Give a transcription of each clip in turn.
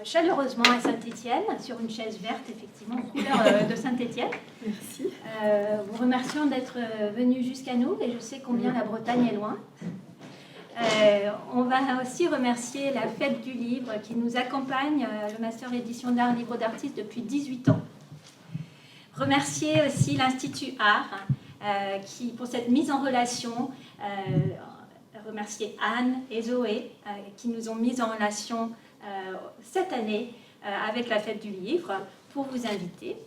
chaleureusement à Saint-Étienne, sur une chaise verte, effectivement, en couleur de Saint-Étienne. Merci. Vous remercions d'être venus jusqu'à nous, et je sais combien la Bretagne est loin. On va aussi remercier la Fête du Livre qui nous accompagne, le Master Édition d'Art, Livre d'Artiste, depuis 18 ans. Remercier aussi l'Institut Art qui, pour cette mise en relation, remercier Anne et Zoé qui nous ont mis en relation cette année avec la Fête du Livre pour vous inviter.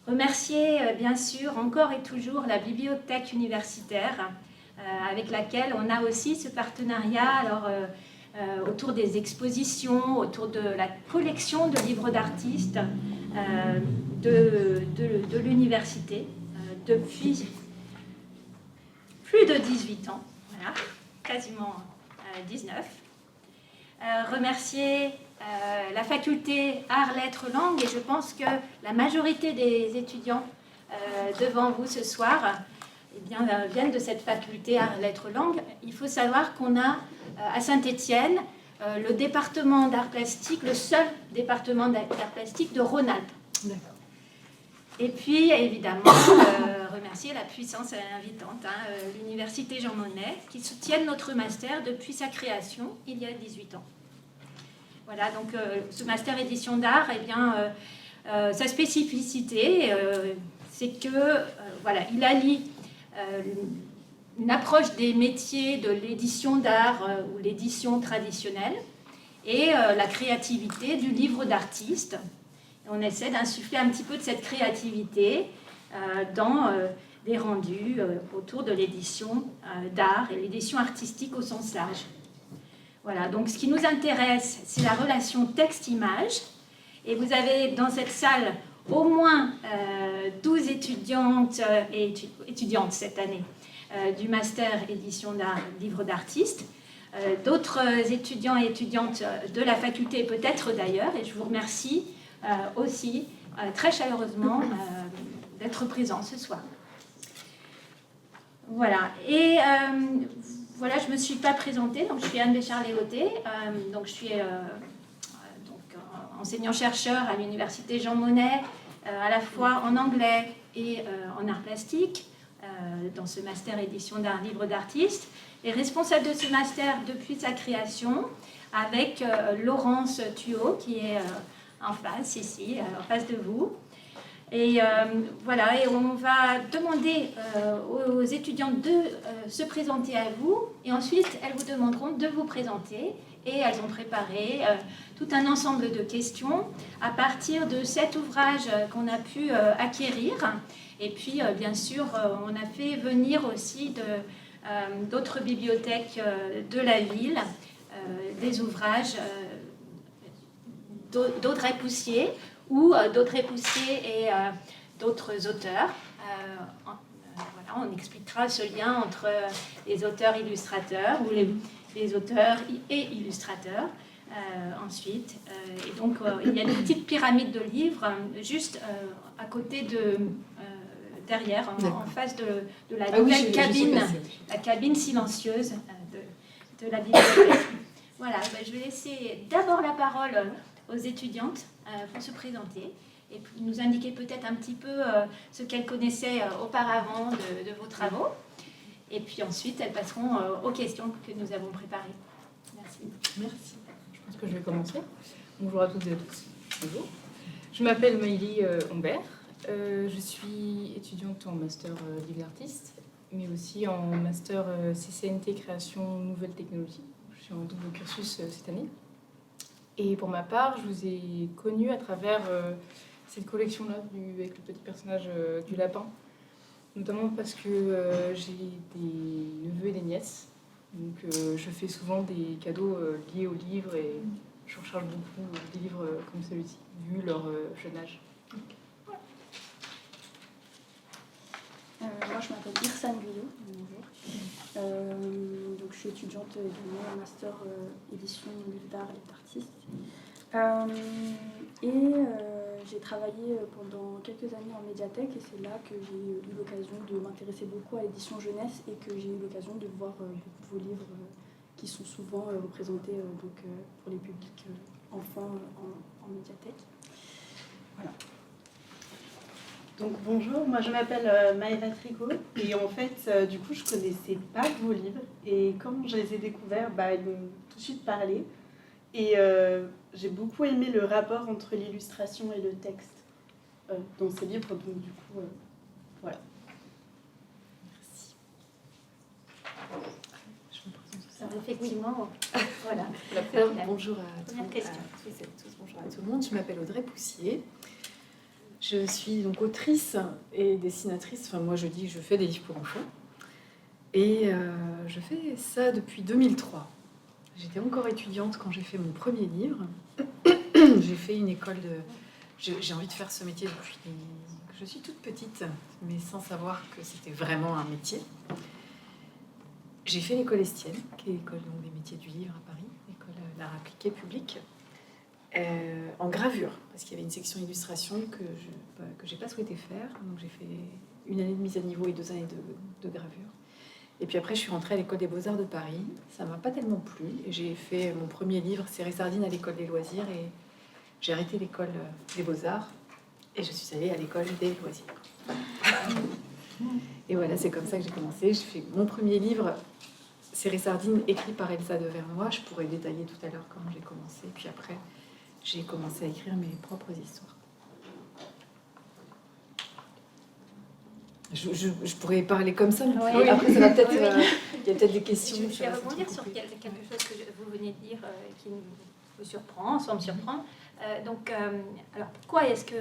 Remercier bien sûr encore et toujours la bibliothèque universitaire avec laquelle on a aussi ce partenariat autour des expositions, autour de la collection de livres d'artistes de l'université depuis plus de 18 ans, voilà, quasiment 19. Remercier la faculté Arts, Lettres, Langues, et je pense que la majorité des étudiants devant vous ce soir viennent de cette faculté Arts, Lettres, Langues. Il faut savoir qu'on a à Saint-Étienne le département d'art plastique, le seul département d'art plastique de Rhône-Alpes. Et puis, évidemment, remercier la puissance invitante, l'Université Jean Monnet, qui soutiennent notre master depuis sa création, il y a 18 ans. Voilà, donc ce master édition d'art, eh bien, sa spécificité, c'est que, voilà, il allie une approche des métiers de l'édition d'art ou l'édition traditionnelle et la créativité du livre d'artiste. On essaie d'insuffler un petit peu de cette créativité dans des rendus autour de l'édition d'art et l'édition artistique au sens large. Voilà, donc ce qui nous intéresse, c'est la relation texte-image. Et vous avez dans cette salle au moins 12 étudiantes et étudiantes cette année du master édition d'art, livre d'artiste. D'autres étudiants et étudiantes de la faculté, peut-être d'ailleurs, et je vous remercie aussi très chaleureusement d'être présents ce soir. Voilà, et voilà, je ne me suis pas présentée, donc je suis Anne Béchard-Léoté, donc je suis enseignant-chercheur à l'Université Jean Monnet, à la fois en anglais et en art plastique, dans ce master édition d'art, livre d'artiste, et responsable de ce master depuis sa création, avec Laurence Thuot, qui est en face, ici, en face de vous. Et voilà, et on va demander aux étudiantes de se présenter à vous, et ensuite elles vous demanderont de vous présenter, et elles ont préparé tout un ensemble de questions à partir de cet ouvrage qu'on a pu acquérir. Et puis, bien sûr, on a fait venir aussi d'autres bibliothèques de la ville, des ouvrages d'Audrey Poussier, ou d'Audrey Poussier et d'autres auteurs. Voilà, on expliquera ce lien entre les auteurs-illustrateurs ou les auteurs et illustrateurs. Ensuite, et donc il y a une petite pyramide de livres juste à côté derrière, en face de la nouvelle cabine, la cabine silencieuse de la bibliothèque. Voilà, je vais laisser d'abord la parole aux étudiantes pour se présenter et nous indiquer peut-être un petit peu ce qu'elles connaissaient auparavant de vos travaux. Et puis ensuite, elles passeront aux questions que nous avons préparées. Merci. Merci. Je pense que je vais commencer. Bonjour à toutes et à tous. Bonjour. Je m'appelle Maëlie Humbert. Je suis étudiante en master livre d'artiste, mais aussi en master CCNT création nouvelles technologies. Je suis en double cursus cette année. Et pour ma part, je vous ai connu à travers cette collection-là avec le petit personnage du lapin, notamment parce que j'ai des neveux et des nièces. Donc je fais souvent des cadeaux liés aux livres et je recharge beaucoup des livres comme celui-ci, vu leur jeune âge. Moi, je m'appelle Irsane Guyot. Bonjour. Donc, je suis étudiante également en master édition livre d'art et d'artiste. J'ai travaillé pendant quelques années en médiathèque et c'est là que j'ai eu l'occasion de m'intéresser beaucoup à l'édition jeunesse et que j'ai eu l'occasion de voir beaucoup de vos livres qui sont souvent représentés pour les publics enfants en médiathèque. Voilà. Donc bonjour, moi je m'appelle Maëva Tricot et en fait du coup je connaissais pas vos livres et quand je les ai découverts, ils m'ont tout de suite parlé et j'ai beaucoup aimé le rapport entre l'illustration et le texte dans ces livres, donc du coup voilà. Merci. Alors, effectivement, voilà. Bonjour à Première question. tous et tous, bonjour à tout le monde. Je m'appelle Audrey Poussier. Je suis donc autrice et dessinatrice. Enfin, moi, je fais des livres pour enfants. Et je fais ça depuis 2003. J'étais encore étudiante quand j'ai fait mon premier livre. J'ai fait une école de... J'ai envie de faire ce métier depuis que je suis toute petite, mais sans savoir que c'était vraiment un métier. J'ai fait l'école Estienne, qui est l'école des métiers du livre à Paris, l'école d'art appliqué public, en gravure, parce qu'il y avait une section illustration que j'ai pas souhaité faire. Donc j'ai fait une année de mise à niveau et 2 années de gravure. Et puis après, je suis rentrée à l'école des Beaux-Arts de Paris. Ça m'a pas tellement plu. Et j'ai fait mon premier livre, Serré Sardine, à l'école des loisirs. Et j'ai arrêté l'école des Beaux-Arts et je suis allée à l'école des loisirs. Et voilà, c'est comme ça que j'ai commencé. J'ai fait mon premier livre, Serré Sardine, écrit par Elsa de Vernois. Je pourrais détailler tout à l'heure comment j'ai commencé. Et puis après, j'ai commencé à écrire mes propres histoires. Je pourrais parler comme ça, mais Oui. après, ça va peut-être... Oui. Il y a peut-être des questions. Je vais rebondir sur quelque chose que vous venez de dire qui me surprend, sans me surprendre. Alors pourquoi est-ce que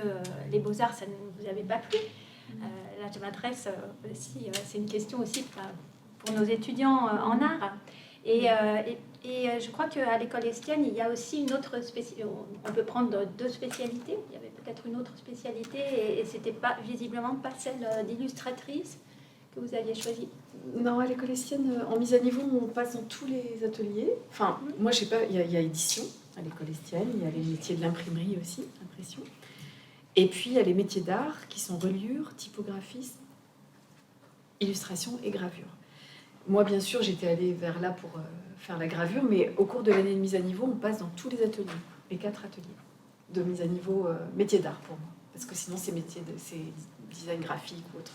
les beaux-arts, ça ne vous avait pas plu? Là, je m'adresse aussi, c'est une question aussi pour nos étudiants en art. Et je crois qu'à l'école Estienne, il y a aussi une autre spécialité. On peut prendre 2 spécialités. Il y avait peut-être une autre spécialité et c'était visiblement pas celle d'illustratrice que vous aviez choisie. Non, à l'école Estienne, en mise à niveau, on passe dans tous les ateliers. Enfin, moi, je sais pas, il y a édition à l'école Estienne, il y a les métiers de l'imprimerie aussi, impression. Et puis, il y a les métiers d'art qui sont reliure, typographie, illustration et gravure. Moi, bien sûr, j'étais allée vers là pour faire la gravure, mais au cours de l'année de mise à niveau, on passe dans tous les ateliers, les 4 ateliers de mise à niveau métier d'art pour moi, parce que sinon, c'est design graphique ou autre.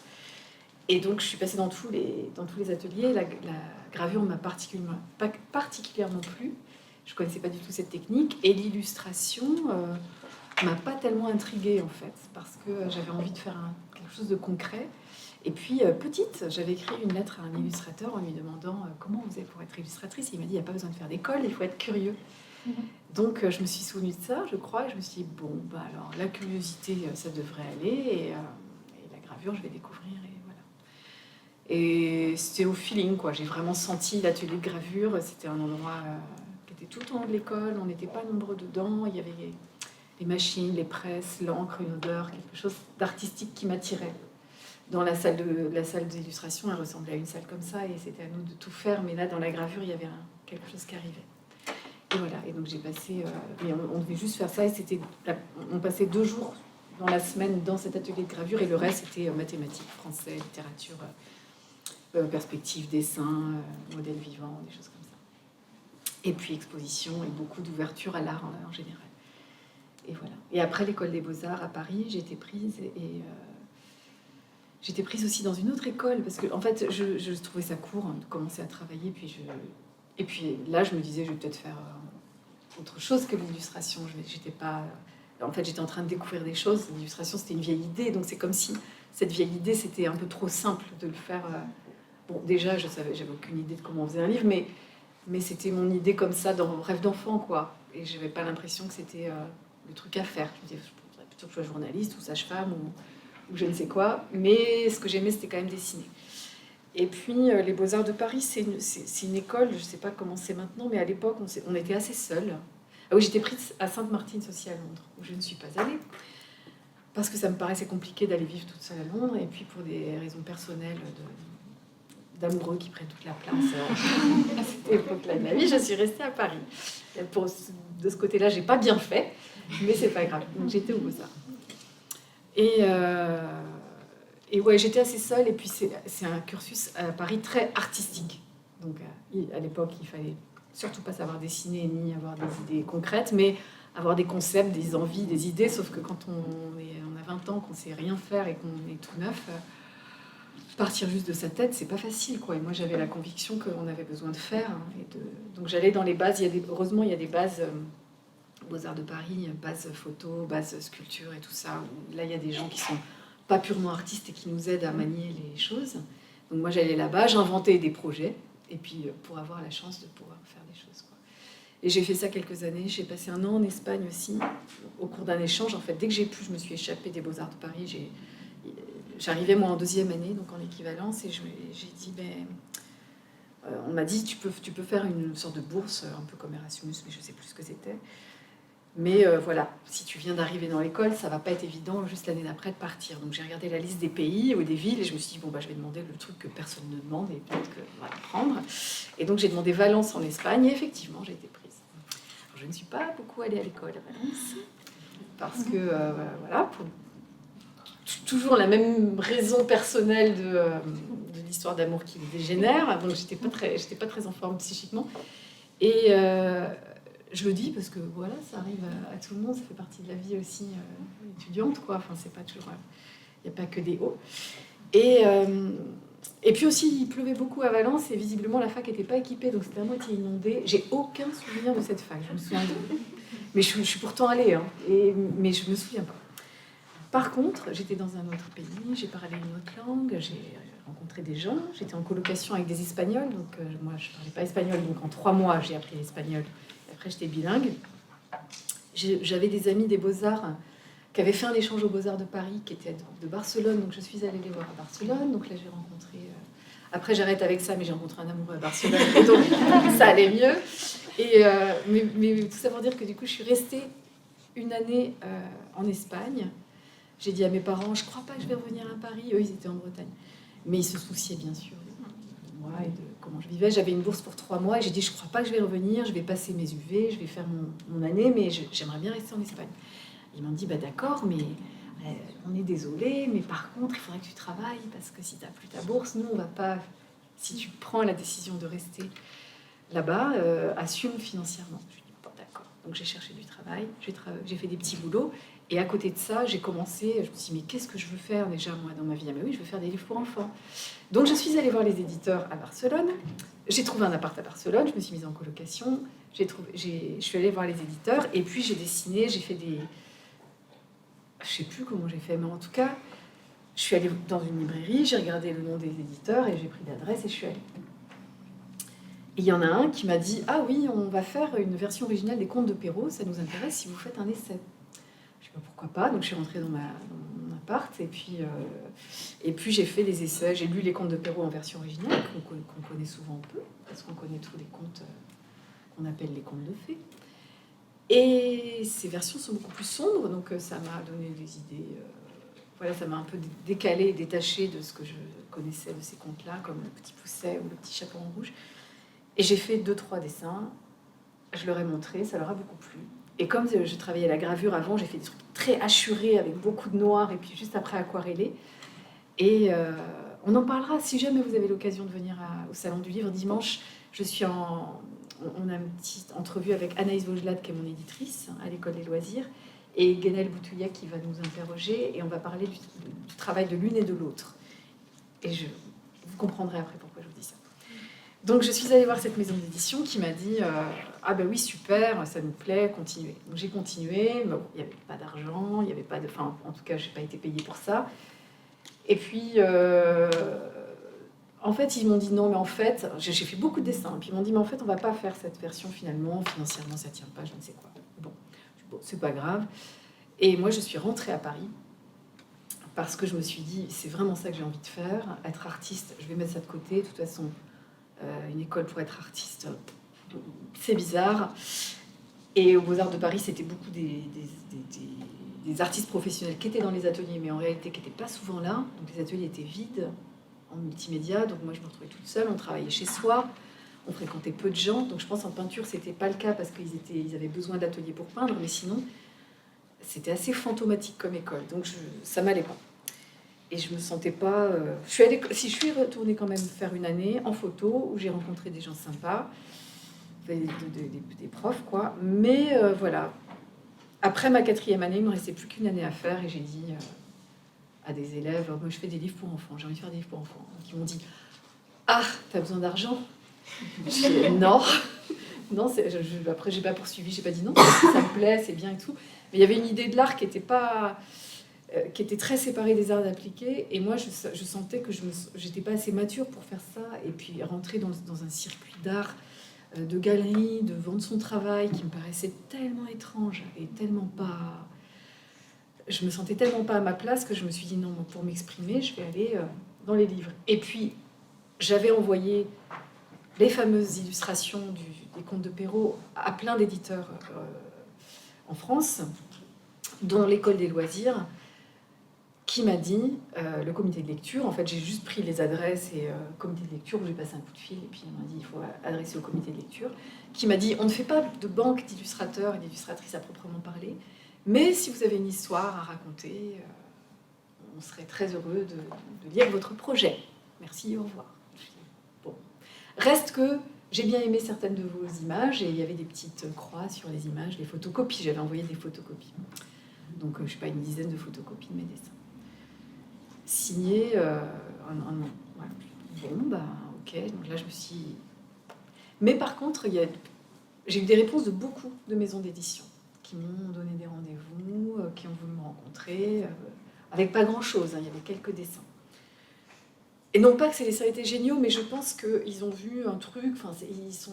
Et donc, je suis passée dans tous les ateliers. La gravure m'a particulièrement plu. Je ne connaissais pas du tout cette technique. Et l'illustration m'a pas tellement intriguée, en fait, parce que j'avais envie de faire quelque chose de concret. Et puis, petite, j'avais écrit une lettre à un illustrateur en lui demandant comment vous faites pour être illustratrice. Et il m'a dit, il n'y a pas besoin de faire d'école, il faut être curieux. Donc, je me suis souvenue de ça, je crois. Et je me suis dit, bon, alors, la curiosité, ça devrait aller. Et la gravure, je vais découvrir. Et c'était au feeling, quoi. J'ai vraiment senti l'atelier de gravure. C'était un endroit qui était tout en haut de l'école. On n'était pas nombreux dedans. Il y avait les machines, les presses, l'encre, une odeur, quelque chose d'artistique qui m'attirait. Dans la salle d'illustration, elle ressemblait à une salle comme ça. Et c'était à nous de tout faire. Mais là, dans la gravure, il y avait quelque chose qui arrivait. Et voilà. Et donc, j'ai passé... mais on devait juste faire ça. Et on passait 2 jours dans la semaine dans cet atelier de gravure. Et le reste, c'était mathématiques, français, littérature... perspective, dessin, modèle vivant, des choses comme ça. Et puis exposition et beaucoup d'ouverture à l'art en général. Et voilà. Et après l'école des Beaux-Arts à Paris, j'ai été prise j'étais prise aussi dans une autre école parce que en fait, je trouvais ça court de commencer à travailler. Et puis là, je me disais, je vais peut-être faire autre chose que l'illustration. J'étais en train de découvrir des choses. L'illustration, c'était une vieille idée, donc c'est comme si cette vieille idée, c'était un peu trop simple de le faire. Bon, déjà, j'avais aucune idée de comment on faisait un livre, mais c'était mon idée comme ça, dans rêve d'enfant, quoi. Et j'avais pas l'impression que c'était le truc à faire. Je me disais, je pourrais plutôt que je sois journaliste ou sage-femme ou je ne sais quoi. Mais ce que j'aimais, c'était quand même dessiner. Et puis, les Beaux-Arts de Paris, c'est une école, je sais pas comment c'est maintenant, mais à l'époque, on était assez seuls. Ah oui, j'étais prise à Sainte-Martine aussi à Londres, où je ne suis pas allée. Parce que ça me paraissait compliqué d'aller vivre toute seule à Londres, et puis pour des raisons personnelles d'amoureux qui prennent toute la place à cette époque-là de ma vie, je suis restée à Paris. De ce côté-là, j'ai pas bien fait, mais c'est pas grave. Donc j'étais aux Beaux-Arts. Et ouais, j'étais assez seule, et puis c'est un cursus à Paris très artistique. Donc à l'époque, il fallait surtout pas savoir dessiner ni avoir des idées concrètes, mais avoir des concepts, des envies, des idées, sauf que quand on a 20 ans, qu'on sait rien faire et qu'on est tout neuf, partir juste de sa tête, c'est pas facile, quoi. Et moi, j'avais la conviction qu'on avait besoin de faire. Donc j'allais dans les bases. Heureusement, il y a des bases Beaux-Arts de Paris, base photo, base sculpture et tout ça. Là, il y a des gens qui sont pas purement artistes et qui nous aident à manier les choses. Donc moi, j'allais là-bas, j'inventais des projets, et puis pour avoir la chance de pouvoir faire des choses, quoi. Et j'ai fait ça quelques années. J'ai passé un an en Espagne aussi, au cours d'un échange. En fait, dès que j'ai pu, je me suis échappée des Beaux-Arts de Paris. J'arrivais moi en 2e année, donc en équivalence, et j'ai dit, on m'a dit, tu peux faire une sorte de bourse, un peu comme Erasmus, mais je sais plus ce que c'était. Mais voilà, si tu viens d'arriver dans l'école, ça va pas être évident juste l'année d'après de partir. Donc j'ai regardé la liste des pays ou des villes et je me suis dit, je vais demander le truc que personne ne demande et peut-être qu'on va le prendre. Et donc j'ai demandé Valence en Espagne et effectivement j'ai été prise. Alors, je ne suis pas beaucoup allée à l'école à Valence parce que voilà, pour toujours la même raison personnelle de l'histoire d'amour qui dégénère. Donc j'étais pas très en forme psychiquement. Et je le dis parce que voilà, ça arrive à tout le monde, ça fait partie de la vie aussi étudiante, quoi. Enfin, c'est pas toujours, il n'y a pas que des hauts. Et puis aussi, il pleuvait beaucoup à Valence et visiblement la fac n'était pas équipée, donc c'était à moitié inondé. J'ai aucun souvenir de cette fac, je me souviens mais je suis pourtant allée, hein, mais je me souviens pas. Par contre, j'étais dans un autre pays, j'ai parlé une autre langue, j'ai rencontré des gens, j'étais en colocation avec des Espagnols, donc moi je parlais pas espagnol, donc en 3 mois j'ai appris l'espagnol. Après, j'étais bilingue. J'avais des amis des Beaux-Arts qui avaient fait un échange aux Beaux-Arts de Paris, qui étaient de Barcelone. Donc, je suis allée les voir à Barcelone. Donc là, j'ai rencontré... Après, j'arrête avec ça, mais j'ai rencontré un amoureux à Barcelone. Et donc, ça allait mieux. Mais tout ça pour dire que du coup, je suis restée une année en Espagne. J'ai dit à mes parents, je crois pas que je vais revenir à Paris. Eux, ils étaient en Bretagne. Mais ils se souciaient, bien sûr, de moi et de comment je vivais. J'avais une bourse pour 3 mois et j'ai dit, je crois pas que je vais revenir, je vais passer mes UV, je vais faire mon année, mais j'aimerais bien rester en Espagne. Ils m'ont dit, d'accord, mais on est désolé, mais par contre, il faudrait que tu travailles, parce que si tu n'as plus ta bourse, nous, on va pas... Si tu prends la décision de rester là-bas, assume financièrement. Je lui ai dit, d'accord. Donc j'ai cherché du travail, j'ai fait des petits boulots, et à côté de ça, j'ai commencé, je me suis dit, mais qu'est-ce que je veux faire déjà, moi, dans ma vie? Ah, mais oui, je veux faire des livres pour enfants. Donc je suis allée voir les éditeurs à Barcelone, j'ai trouvé un appart à Barcelone, je me suis mise en colocation, je suis allée voir les éditeurs, et puis j'ai dessiné, j'ai fait des... Je sais plus comment j'ai fait, mais en tout cas, je suis allée dans une librairie, j'ai regardé le nom des éditeurs, et j'ai pris l'adresse, et je suis allée. Et il y en a un qui m'a dit, ah oui, on va faire une version originale des Contes de Perrault, ça nous intéresse si vous faites un essai. Je sais pas pourquoi pas, donc je suis rentrée dans mon appart et puis j'ai fait des essais. J'ai lu les Contes de Perrault en version originale, qu'on connaît souvent un peu, parce qu'on connaît tous les contes qu'on appelle les contes de fées. Et ces versions sont beaucoup plus sombres, donc ça m'a donné des idées. Voilà, ça m'a un peu décalé et détaché de ce que je connaissais de ces contes-là, comme Le Petit Pousset ou Le Petit Chaperon Rouge. Et j'ai fait 2-3 dessins, je leur ai montré, ça leur a beaucoup plu. Et comme je travaillais à la gravure avant, j'ai fait des trucs très hachurés avec beaucoup de noir et puis juste après aquarellé. Et on en parlera si jamais vous avez l'occasion de venir au Salon du Livre dimanche. On a une petite entrevue avec Anaïs Vaugelat, qui est mon éditrice à l'École des Loisirs, et Guenel Boutouillat qui va nous interroger et on va parler du travail de l'une et de l'autre. Et vous comprendrez après pourquoi je vous dis ça. Donc je suis allée voir cette maison d'édition qui m'a dit ah ben oui, super, ça nous plaît, continuez. Donc j'ai continué, mais bon, il n'y avait pas d'argent, il n'y avait pas de... Enfin, en tout cas, je n'ai pas été payée pour ça. Et puis, en fait, ils m'ont dit non, mais en fait, j'ai fait beaucoup de dessins. Puis ils m'ont dit, mais en fait, on ne va pas faire cette version finalement, financièrement, ça ne tient pas, je ne sais quoi. Bon, c'est pas grave. Et moi, je suis rentrée à Paris parce que je me suis dit, c'est vraiment ça que j'ai envie de faire, être artiste. Je vais mettre ça de côté. De toute façon, une école pour être artiste, c'est bizarre. Et aux Beaux-Arts de Paris, c'était beaucoup des artistes professionnels qui étaient dans les ateliers, mais en réalité qui n'étaient pas souvent là. Donc les ateliers étaient vides en multimédia. Donc moi, je me retrouvais toute seule. On travaillait chez soi. On fréquentait peu de gens. Donc je pense en peinture, c'était pas le cas parce qu'ils avaient besoin d'ateliers pour peindre. Mais sinon, c'était assez fantomatique comme école. Donc ça m'allait pas. Et je me sentais pas... je suis retournée quand même faire une année en photo où j'ai rencontré des gens sympas, des profs, quoi. Mais voilà, après ma 4e année, il ne me restait plus qu'une année à faire et j'ai dit à des élèves, moi je fais des livres pour enfants, j'ai envie de faire des livres pour enfants. Donc ils m'ont dit, ah, t'as besoin d'argent? J'ai dit, non. Non, après j'ai pas poursuivi, j'ai pas dit non, ça me plaît, c'est bien et tout. Mais il y avait une idée de l'art qui était très séparée des arts appliqués. Et moi, je sentais que j'étais pas assez mature pour faire ça. Et puis rentrer dans un circuit d'art, de galerie, de vendre son travail, qui me paraissait tellement étrange et tellement pas... Je me sentais tellement pas à ma place que je me suis dit non, pour m'exprimer, je vais aller dans les livres. Et puis, j'avais envoyé les fameuses illustrations des contes de Perrault à plein d'éditeurs en France, dont l'École des loisirs, qui m'a dit, le comité de lecture, en fait j'ai juste pris les adresses et comité de lecture, où j'ai passé un coup de fil, et puis il m'a dit il faut adresser au comité de lecture, qui m'a dit on ne fait pas de banque d'illustrateurs et d'illustratrices à proprement parler, mais si vous avez une histoire à raconter, on serait très heureux de lire votre projet. Merci, au revoir. Bon. Reste que j'ai bien aimé certaines de vos images, et il y avait des petites croix sur les images, les photocopies, j'avais envoyé des photocopies. Donc je ne sais pas, une dizaine de photocopies de mes dessins. Signé un nom. Ouais. Bon, bah ok, donc là je me suis... Mais par contre, j'ai eu des réponses de beaucoup de maisons d'édition qui m'ont donné des rendez-vous, qui ont voulu me rencontrer, avec pas grand-chose, hein, il y avait quelques dessins. Et non pas que ça a été géniaux, mais je pense qu'ils ont vu un truc, ils sont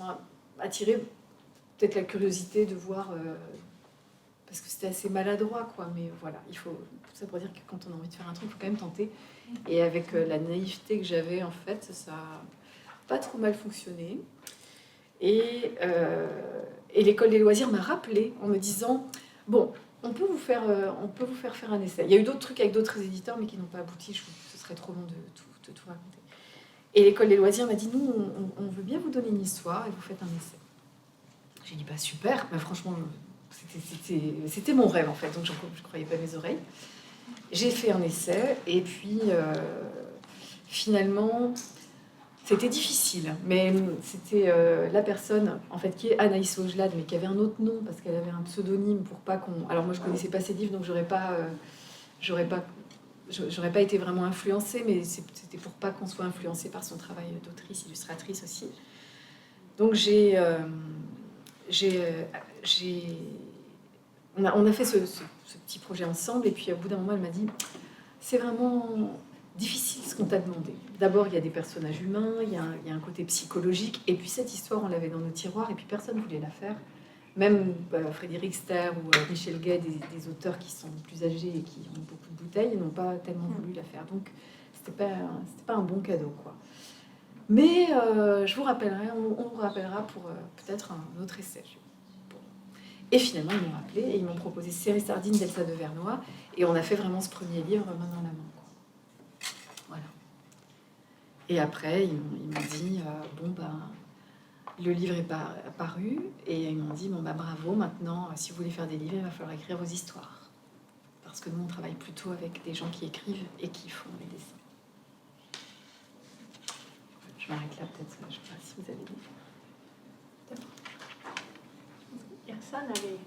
attirés peut-être la curiosité de voir... parce que c'était assez maladroit, quoi. Mais voilà, il faut... Tout ça pour dire que quand on a envie de faire un truc, il faut quand même tenter. Et avec la naïveté que j'avais, en fait, ça n'a pas trop mal fonctionné. Et l'École des loisirs m'a rappelé en me disant, bon, on peut vous faire faire un essai. Il y a eu d'autres trucs avec d'autres éditeurs, mais qui n'ont pas abouti. Ce serait trop long de tout raconter. Et l'École des loisirs m'a dit, nous, on veut bien vous donner une histoire et vous faites un essai. J'ai dit, bah super, mais franchement... C'était mon rêve en fait, donc je ne croyais pas mes oreilles. J'ai fait un essai et puis finalement c'était difficile, mais c'était la personne en fait qui est Anaïs Ojlad, mais qui avait un autre nom parce qu'elle avait un pseudonyme pour pas qu'on... Alors moi je connaissais pas ses livres, donc j'aurais pas été vraiment influencée, mais c'était pour pas qu'on soit influencé par son travail d'autrice, illustratrice aussi. Donc on a fait ce petit projet ensemble, et puis au bout d'un moment, elle m'a dit « C'est vraiment difficile ce qu'on t'a demandé. D'abord, il y a des personnages humains, il y a un côté psychologique, et puis cette histoire, on l'avait dans nos tiroirs, et puis personne ne voulait la faire. Même Frédéric Ster ou Michel Guay, des auteurs qui sont plus âgés et qui ont beaucoup de bouteilles, n'ont pas tellement voulu la faire. Donc, c'était pas un bon cadeau, quoi. Mais je vous rappellerai, on vous rappellera pour peut-être un autre essai. Et finalement, ils m'ont rappelé et ils m'ont proposé Série Sardine d'Elsa de Vernois. Et on a fait vraiment ce premier livre main dans la main, quoi. Voilà. Et après, ils m'ont dit, le livre est paru. Et ils m'ont dit, bravo, maintenant, si vous voulez faire des livres, il va falloir écrire vos histoires. Parce que nous, on travaille plutôt avec des gens qui écrivent et qui font les dessins. Je m'arrête là, peut-être. Je ne sais pas si vous avez dit.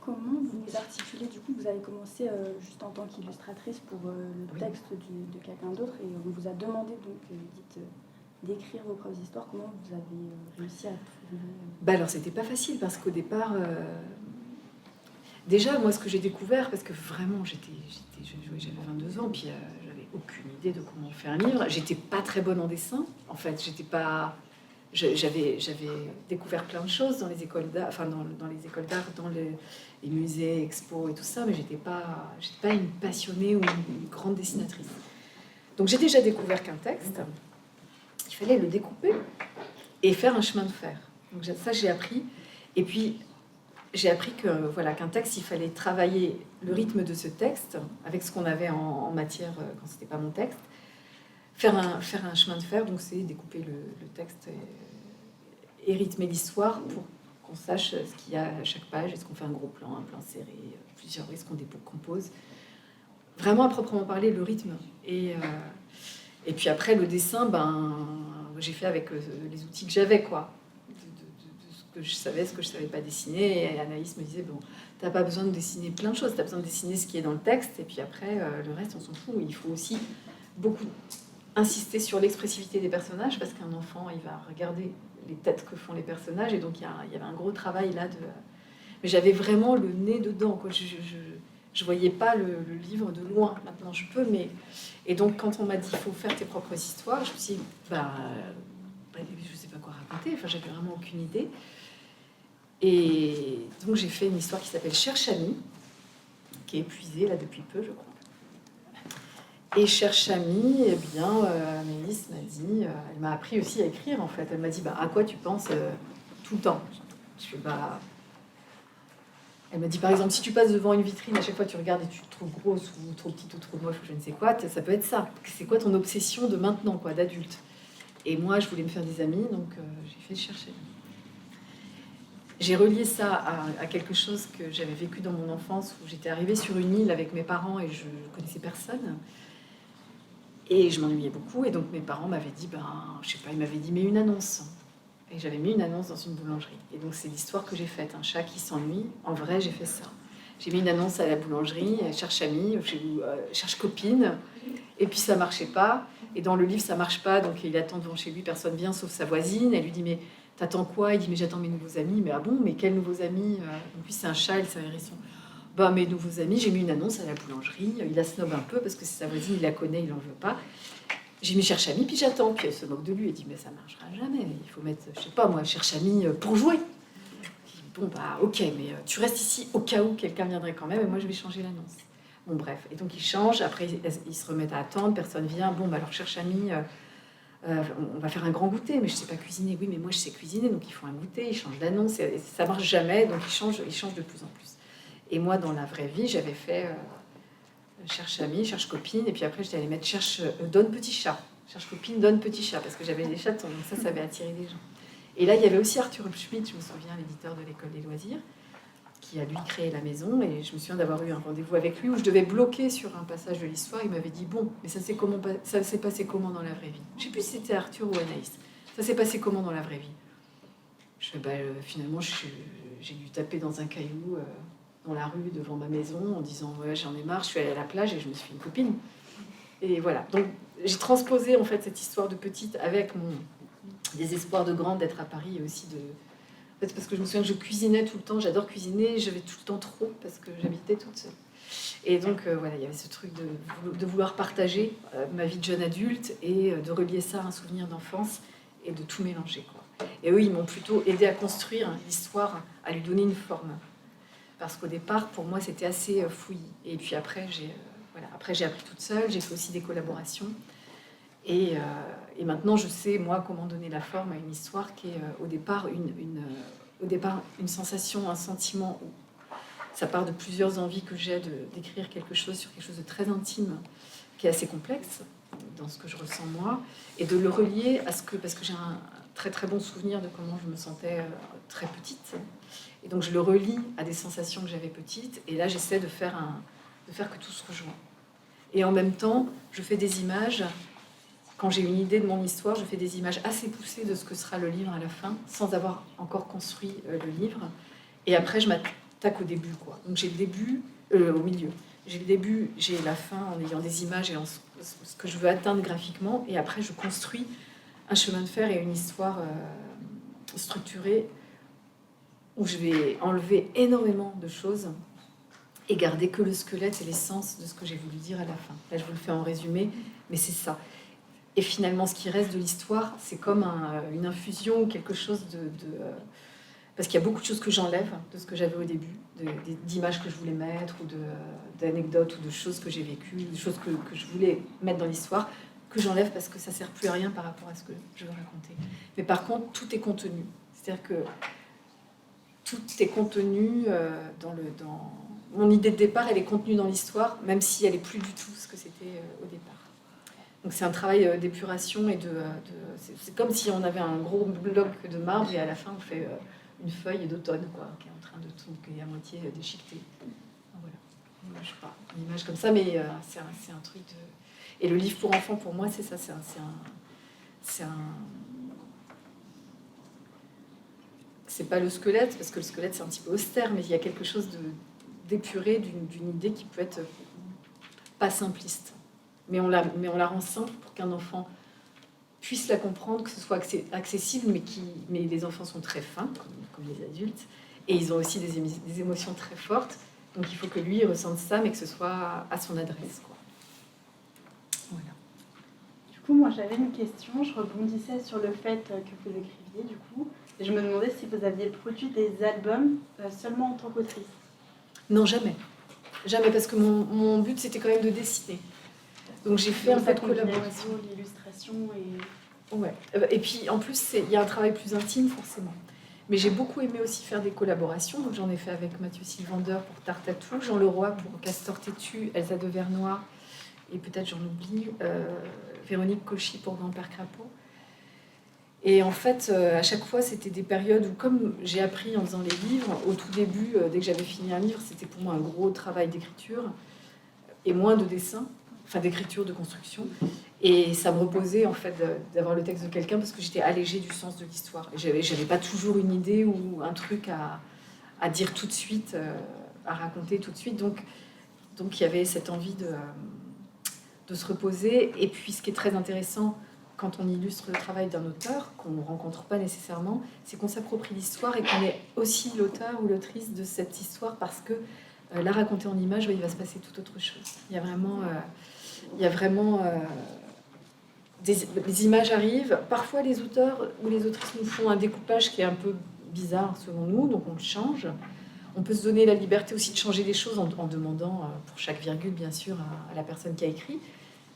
Comment vous vous articulez? Du coup, vous avez commencé juste en tant qu'illustratrice pour le texte de quelqu'un d'autre, et on vous a demandé, donc, d'écrire vos propres histoires. Comment vous avez réussi à trouver Alors, c'était pas facile, parce qu'au départ... Déjà, moi, ce que j'ai découvert, parce que vraiment, j'avais 22 ans, puis j'avais aucune idée de comment faire un livre. J'étais pas très bonne en dessin. En fait, j'avais découvert plein de choses dans les écoles d'art, dans les écoles d'art, dans les musées, expos et tout ça, mais j'étais pas une passionnée ou une grande dessinatrice. Donc j'ai déjà découvert qu'un texte, il fallait le découper et faire un chemin de fer. Donc ça, j'ai appris. Et puis j'ai appris qu'un texte, il fallait travailler le rythme de ce texte avec ce qu'on avait en matière quand c'était pas mon texte. Faire un chemin de fer, donc c'est découper le texte et rythmer l'histoire pour qu'on sache ce qu'il y a à chaque page. Est-ce qu'on fait un gros plan, un plan serré, plusieurs, est-ce qu'on décompose? Vraiment à proprement parler, le rythme. Et puis après, le dessin, j'ai fait avec les outils que j'avais, quoi. que je savais, ce que je savais pas dessiner. Et Anaïs me disait, bon, t'as pas besoin de dessiner plein de choses, t'as besoin de dessiner ce qui est dans le texte, et puis après, le reste, on s'en fout. Il faut aussi beaucoup insister sur l'expressivité des personnages, parce qu'un enfant, il va regarder les têtes que font les personnages, et donc il y avait un gros travail là de... Mais j'avais vraiment le nez dedans, quoi. Je voyais pas le livre de loin. Maintenant, je peux, mais... Et donc, quand on m'a dit, il faut faire tes propres histoires, je me suis dit, je sais pas quoi raconter, enfin, j'avais vraiment aucune idée. Et donc, j'ai fait une histoire qui s'appelle Cherche Ami, qui est épuisée, là, depuis peu, je crois. Et Cherche Ami, eh bien, Amélis m'a dit, elle m'a appris aussi à écrire, en fait. Elle m'a dit, à quoi tu penses tout le temps? Je fais, Elle m'a dit, par exemple, si tu passes devant une vitrine, à chaque fois tu regardes et tu te trouves grosse ou trop petite ou trop moche ou je ne sais quoi, ça peut être ça. C'est quoi ton obsession de maintenant, quoi, d'adulte? Et moi, je voulais me faire des amis, donc j'ai fait chercher. J'ai relié ça à quelque chose que j'avais vécu dans mon enfance, où j'étais arrivée sur une île avec mes parents et je connaissais personne. Et je m'ennuyais beaucoup, et donc mes parents m'avaient dit, je sais pas, ils m'avaient dit, mets une annonce. Et j'avais mis une annonce dans une boulangerie. Et donc, c'est l'histoire que j'ai faite. Un chat qui s'ennuie. En vrai, j'ai fait ça. J'ai mis une annonce à la boulangerie. Cherche amie, cherche copine. Et puis, ça marchait pas. Et dans le livre, ça marche pas. Donc, il attend devant chez lui. Personne vient, sauf sa voisine. Elle lui dit, mais t'attends quoi? Il dit, mais j'attends mes nouveaux amis. Mais ah bon, mais quels nouveaux amis? En plus, c'est un chat, il s'est hérisson. Mes nouveaux amis, j'ai mis une annonce à la boulangerie. Il la snob un peu parce que c'est sa voisine, il la connaît, il en veut pas. J'ai mis cherche ami, puis j'attends. Puis elle se moque de lui et dit, mais ça marchera jamais. Il faut mettre, je sais pas moi, cherche ami pour jouer. Bon, ok, mais tu restes ici au cas où quelqu'un viendrait quand même, et moi je vais changer l'annonce. Bon, bref. Et donc ils changent, après ils se remettent à attendre, personne vient. Bon, alors cherche ami, on va faire un grand goûter, mais je sais pas cuisiner. Oui, mais moi je sais cuisiner, donc ils font un goûter, ils changent l'annonce, et ça marche jamais, donc ils changent de plus en plus. Et moi, dans la vraie vie, j'avais fait. Cherche ami, cherche copine, et puis après j'étais allée mettre donne petit chat. Cherche copine, donne petit chat, parce que j'avais des chatons, donc ça avait attiré les gens. Et là, il y avait aussi Arthur Schmitt, je me souviens, l'éditeur de l'École des loisirs, qui a lui créé la maison, et je me souviens d'avoir eu un rendez-vous avec lui où je devais bloquer sur un passage de l'histoire. Il m'avait dit, bon, mais ça s'est passé comment dans la vraie vie? Je sais plus si c'était Arthur ou Anaïs. Ça s'est passé comment dans la vraie vie? Je fais, finalement, j'ai dû taper dans un caillou... dans la rue devant ma maison en disant ouais, j'en ai marre, je suis allée à la plage et je me suis fait une copine. Et voilà, donc j'ai transposé en fait cette histoire de petite avec mon désespoir de grande d'être à Paris, et aussi parce que je me souviens que je cuisinais tout le temps, j'adore cuisiner, j'avais tout le temps trop parce que j'habitais toute seule. Et donc voilà, il y avait ce truc de vouloir partager ma vie de jeune adulte et de relier ça à un souvenir d'enfance et de tout mélanger, quoi. Et eux, ils m'ont plutôt aidé à construire l'histoire, à lui donner une forme. Parce qu'au départ, pour moi, c'était assez fouillis. Et puis après, j'ai appris toute seule, j'ai fait aussi des collaborations. Et maintenant, je sais, moi, comment donner la forme à une histoire qui est au départ une sensation, un sentiment. Où ça part de plusieurs envies que j'ai d'écrire quelque chose sur quelque chose de très intime, qui est assez complexe dans ce que je ressens moi, et de le relier à parce que j'ai un très très bon souvenir de comment je me sentais très petite. Et donc je le relie à des sensations que j'avais petite, et là j'essaie de faire que tout se rejoint. Et en même temps, je fais des images, quand j'ai une idée de mon histoire, je fais des images assez poussées de ce que sera le livre à la fin, sans avoir encore construit le livre. Et après je m'attaque au début, quoi. Donc j'ai le début, au milieu. J'ai le début, j'ai la fin en ayant des images et en ce que je veux atteindre graphiquement, et après je construis un chemin de fer et une histoire structurée, où je vais enlever énormément de choses et garder que le squelette et l'essence de ce que j'ai voulu dire à la fin. Là, je vous le fais en résumé, mais c'est ça. Et finalement, ce qui reste de l'histoire, c'est comme une infusion ou quelque chose parce qu'il y a beaucoup de choses que j'enlève de ce que j'avais au début, d'images que je voulais mettre, ou d'anecdotes, ou de choses que j'ai vécues, de choses que je voulais mettre dans l'histoire, que j'enlève parce que ça ne sert plus à rien par rapport à ce que je veux raconter. Mais par contre, tout est contenu. C'est-à-dire que tout est contenu dans mon idée de départ, elle est contenue dans l'histoire, même si elle n'est plus du tout ce que c'était au départ. Donc c'est un travail d'épuration et c'est comme si on avait un gros bloc de marbre et à la fin on fait une feuille d'automne, quoi, qui est en train qui est à moitié déchiquetée. Voilà. Je sais pas, une image comme ça, mais c'est un truc de... Et le livre pour enfants, pour moi, c'est ça, c'est pas le squelette, parce que le squelette c'est un petit peu austère, mais il y a quelque chose d'épuré d'une idée qui peut être pas simpliste. Mais on la rend simple pour qu'un enfant puisse la comprendre, que ce soit accessible, mais les enfants sont très fins, comme les adultes, et ils ont aussi des émotions très fortes. Donc il faut que lui ressente ça, mais que ce soit à son adresse, quoi. Voilà. Du coup, moi j'avais une question, je rebondissais sur le fait que vous écriviez du coup, et je me demandais si vous aviez produit des albums seulement en tant qu'autrice. Non, jamais. Jamais, parce que mon but c'était quand même de dessiner. Donc j'ai fait un peu de collaboration. L'illustration et... Ouais. Et puis en plus, il y a un travail plus intime forcément. Mais j'ai beaucoup aimé aussi faire des collaborations. Donc j'en ai fait avec Mathieu Sylvander pour Tartatou, Jean Leroy pour Castor Têtu, Elsa de Vernois, et peut-être j'en oublie, Véronique Cauchy pour Grand-Père Crapaud. Et en fait, à chaque fois, c'était des périodes où, comme j'ai appris en faisant les livres, au tout début, dès que j'avais fini un livre, c'était pour moi un gros travail d'écriture et moins de dessin, enfin d'écriture, de construction. Et ça me reposait en fait d'avoir le texte de quelqu'un parce que j'étais allégée du sens de l'histoire. J'avais pas toujours une idée ou un truc à dire tout de suite, à raconter tout de suite. Donc il y avait cette envie de se reposer. Et puis ce qui est très intéressant quand on illustre le travail d'un auteur, qu'on ne rencontre pas nécessairement, c'est qu'on s'approprie l'histoire et qu'on est aussi l'auteur ou l'autrice de cette histoire parce que la raconter en images, il va se passer tout autre chose. Il y a vraiment les images arrivent. Parfois, les auteurs ou les autrices nous font un découpage qui est un peu bizarre selon nous, donc on le change. On peut se donner la liberté aussi de changer les choses en demandant pour chaque virgule, bien sûr, à la personne qui a écrit.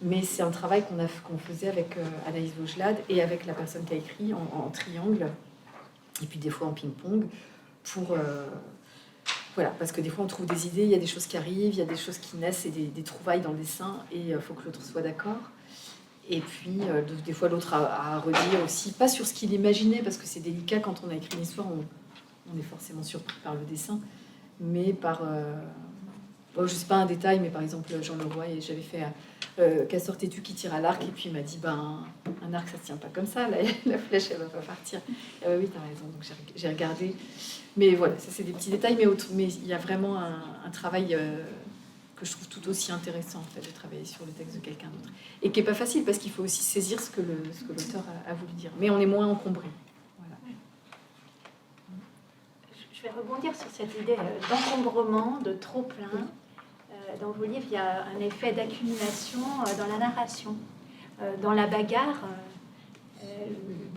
Mais c'est un travail qu'on faisait avec Anaïs Vaugelade et avec la personne qui a écrit en triangle, et puis des fois en ping-pong, pour... voilà, parce que des fois on trouve des idées, il y a des choses qui arrivent, il y a des choses qui naissent et des trouvailles dans le dessin, et il faut que l'autre soit d'accord. Et puis des fois l'autre a à redire aussi, pas sur ce qu'il imaginait, parce que c'est délicat quand on a écrit une histoire, on est forcément surpris par le dessin, mais par... je sais pas un détail, mais par exemple Jean Leroy, et j'avais fait Castor Têtu qui tire à l'arc, et puis il m'a dit un arc ça se tient pas comme ça, la flèche elle va pas partir. Ah oui, t'as raison, donc j'ai regardé. Mais voilà, ça c'est des petits détails, mais il y a vraiment un travail que je trouve tout aussi intéressant en fait, de travailler sur le texte de quelqu'un d'autre. Et qui est pas facile parce qu'il faut aussi saisir ce que l'auteur a voulu dire. Mais on est moins encombré. Voilà. Je vais rebondir sur cette idée d'encombrement, de trop-plein. Dans vos livres, il y a un effet d'accumulation dans la narration. Dans La Bagarre,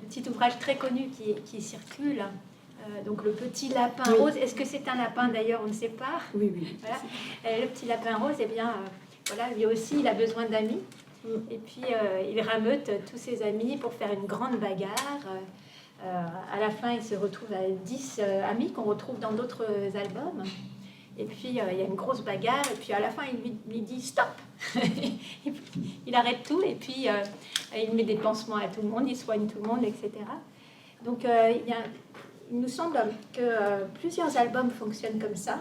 petit ouvrage très connu qui circule, donc le petit lapin rose. Est-ce que c'est un lapin d'ailleurs? On ne sait pas. Oui, oui. Voilà. Le petit lapin rose, eh bien, voilà, lui aussi, il a besoin d'amis. Et puis, il rameute tous ses amis pour faire une grande bagarre. À la fin, il se retrouve avec 10 amis qu'on retrouve dans d'autres albums. Et puis, il y a une grosse bagarre. Et puis, à la fin, il lui dit « stop !» Il arrête tout. Et puis, il met des pansements à tout le monde. Il soigne tout le monde, etc. Donc, il nous semble que plusieurs albums fonctionnent comme ça,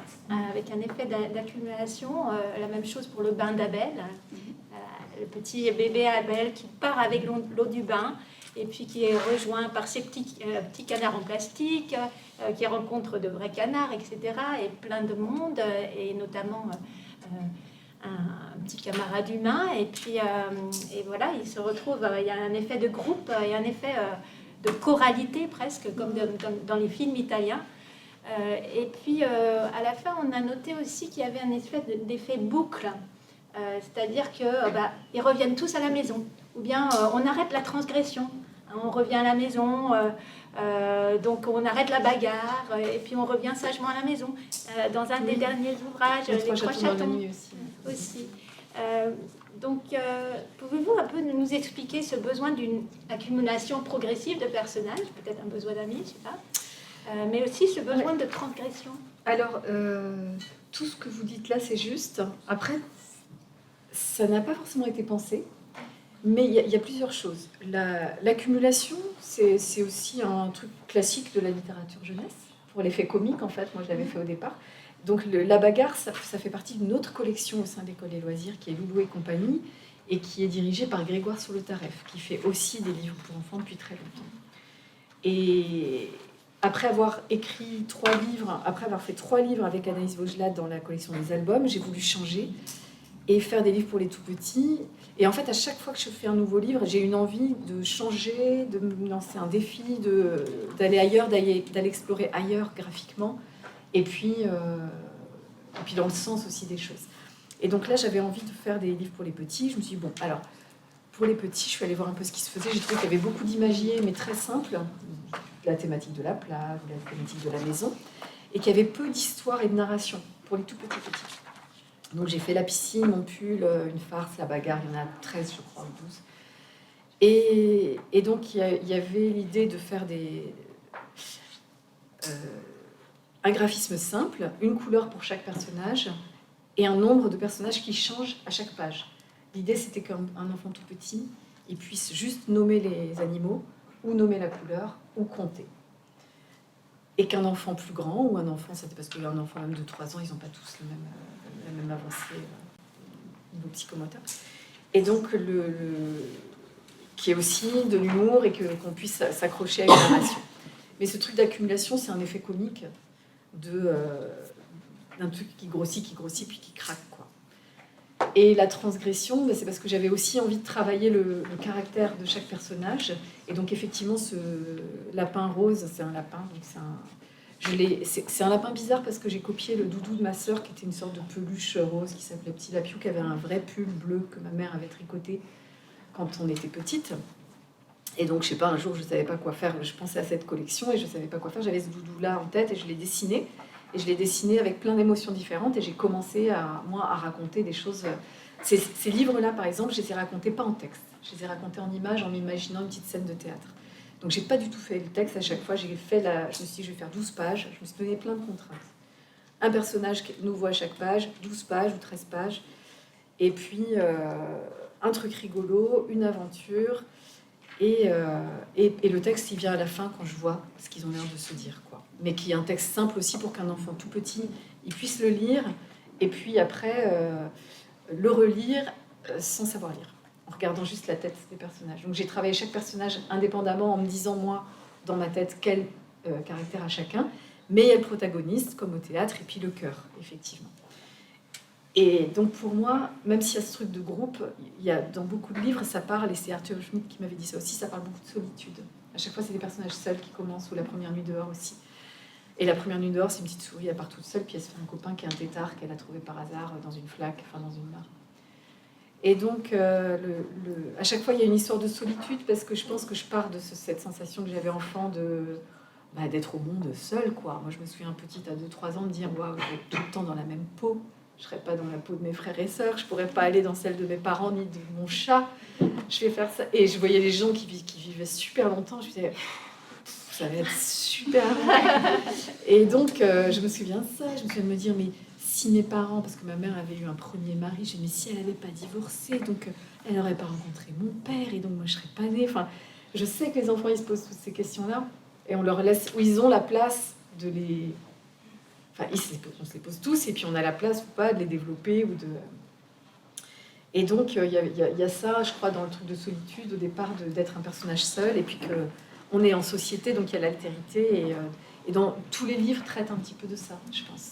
avec un effet d'accumulation. La même chose pour Le Bain d'Abel. Le petit bébé Abel qui part avec l'eau du bain et puis qui est rejoint par ces petits canards en plastique, qui rencontrent de vrais canards, etc. Et plein de monde, et notamment un petit camarade humain. Et puis, et voilà, il se retrouve, il y a un effet de groupe, il y a un effet de choralité presque, comme dans les films italiens. Et puis, à la fin, on a noté aussi qu'il y avait un d'effet boucle. C'est-à-dire qu'ils reviennent tous à la maison. Ou bien on arrête la transgression. On revient à la maison, donc on arrête la bagarre, et puis on revient sagement à la maison. Dans un des derniers ouvrages, Les Trois Chatons aussi. Donc, pouvez-vous un peu nous expliquer ce besoin d'une accumulation progressive de personnages, peut-être un besoin d'amis, je sais pas, mais aussi ce besoin de transgression? Alors, tout ce que vous dites là, c'est juste. Après, ça n'a pas forcément été pensé, mais il y a plusieurs choses. L'accumulation, c'est aussi un truc classique de la littérature jeunesse, pour l'effet comique, en fait, moi je l'avais fait au départ. Donc la bagarre, ça fait partie d'une autre collection au sein de l'École des loisirs, qui est Loulou et compagnie, et qui est dirigée par Grégoire Sur le Taref, qui fait aussi des livres pour enfants depuis très longtemps. Et après avoir écrit 3 livres, après avoir fait 3 livres avec Anaïs Vaugelat dans la collection des albums, j'ai voulu changer et faire des livres pour les tout petits. Et en fait, à chaque fois que je fais un nouveau livre, j'ai une envie de changer, de me lancer un défi, d'aller ailleurs, d'aller explorer ailleurs graphiquement, et puis dans le sens aussi des choses. Et donc là, j'avais envie de faire des livres pour les petits. Je me suis dit, bon, alors, pour les petits, je suis allée voir un peu ce qui se faisait. J'ai trouvé qu'il y avait beaucoup d'imagiers, mais très simples, la thématique de la plage, ou la thématique de la maison, et qu'il y avait peu d'histoire et de narration pour les tout petits. Donc j'ai fait la piscine, mon pull, une farce, la bagarre, il y en a 13 je crois, ou 12. Et donc il y avait l'idée de faire un graphisme simple, une couleur pour chaque personnage, et un nombre de personnages qui changent à chaque page. L'idée c'était qu'un enfant tout petit, il puisse juste nommer les animaux, ou nommer la couleur, ou compter. Et qu'un enfant plus grand, ou un enfant, c'était parce qu'un enfant même de 3 ans, ils n'ont pas tous la même avancée niveau psychomoteur. Et donc, qui est aussi de l'humour et qu'on puisse s'accrocher à une narration. Mais ce truc d'accumulation, c'est un effet comique d'un truc qui grossit, puis qui craque, quoi. Et la transgression, c'est parce que j'avais aussi envie de travailler le caractère de chaque personnage. Et donc, effectivement, ce lapin rose, c'est un lapin. Donc c'est un lapin bizarre parce que j'ai copié le doudou de ma sœur, qui était une sorte de peluche rose qui s'appelait Petit Lapiou, qui avait un vrai pull bleu que ma mère avait tricoté quand on était petite. Et donc, je sais pas, un jour, je savais pas quoi faire. Je pensais à cette collection et je savais pas quoi faire. J'avais ce doudou-là en tête et je l'ai dessiné. Et je l'ai dessiné avec plein d'émotions différentes et j'ai commencé à raconter des choses. Ces livres-là, par exemple, je les ai racontés pas en texte. Je les ai racontés en images, en m'imaginant une petite scène de théâtre. Donc, j'ai pas du tout fait le texte à chaque fois. Je me suis dit, je vais faire 12 pages. Je me suis donné plein de contraintes. Un personnage nouveau à chaque page, 12 pages ou 13 pages. Et puis, un truc rigolo, une aventure. Et le texte, il vient à la fin quand je vois ce qu'ils ont l'air de se dire, quoi. Mais qui est un texte simple aussi pour qu'un enfant tout petit, il puisse le lire et puis après le relire sans savoir lire, en regardant juste la tête des personnages. Donc j'ai travaillé chaque personnage indépendamment en me disant, moi, dans ma tête, quel caractère a chacun. Mais il y a le protagoniste, comme au théâtre, et puis le cœur, effectivement. Et donc pour moi, même s'il y a ce truc de groupe, il y a dans beaucoup de livres, ça parle, et c'est Arthur Schmitt qui m'avait dit ça aussi, ça parle beaucoup de solitude. À chaque fois, c'est des personnages seuls qui commencent, ou La première nuit dehors aussi. Et La première nuit dehors, c'est une petite souris, elle part toute seule, puis elle se fait un copain qui est un tétard qu'elle a trouvé par hasard dans une flaque, enfin dans une mare. Et donc, à chaque fois, il y a une histoire de solitude, parce que je pense que je pars de cette sensation que j'avais enfant d'être au monde seule, quoi. Moi, je me souviens petite à 2-3 ans de dire, waouh, je vais être tout le temps dans la même peau. Je ne serai pas dans la peau de mes frères et sœurs, je ne pourrais pas aller dans celle de mes parents ni de mon chat. Je vais faire ça. Et je voyais les gens qui vivaient super longtemps, je me disais, ça va être super. Et donc, je me souviens de ça, je me souviens de me dire, mais si mes parents, parce que ma mère avait eu un premier mari, je me dis, mais si elle n'avait pas divorcé, donc elle n'aurait pas rencontré mon père, et donc moi, je ne serais pas née. Enfin, je sais que les enfants, ils se posent toutes ces questions-là, et on leur laisse, où ils ont la place de les... Enfin, on se les pose tous, et puis on a la place ou pas de les développer ou de... Et donc, il y a ça, je crois, dans le truc de solitude, au départ, d'être un personnage seul, et puis qu'on est en société, donc il y a l'altérité, et dans tous les livres traitent un petit peu de ça, je pense.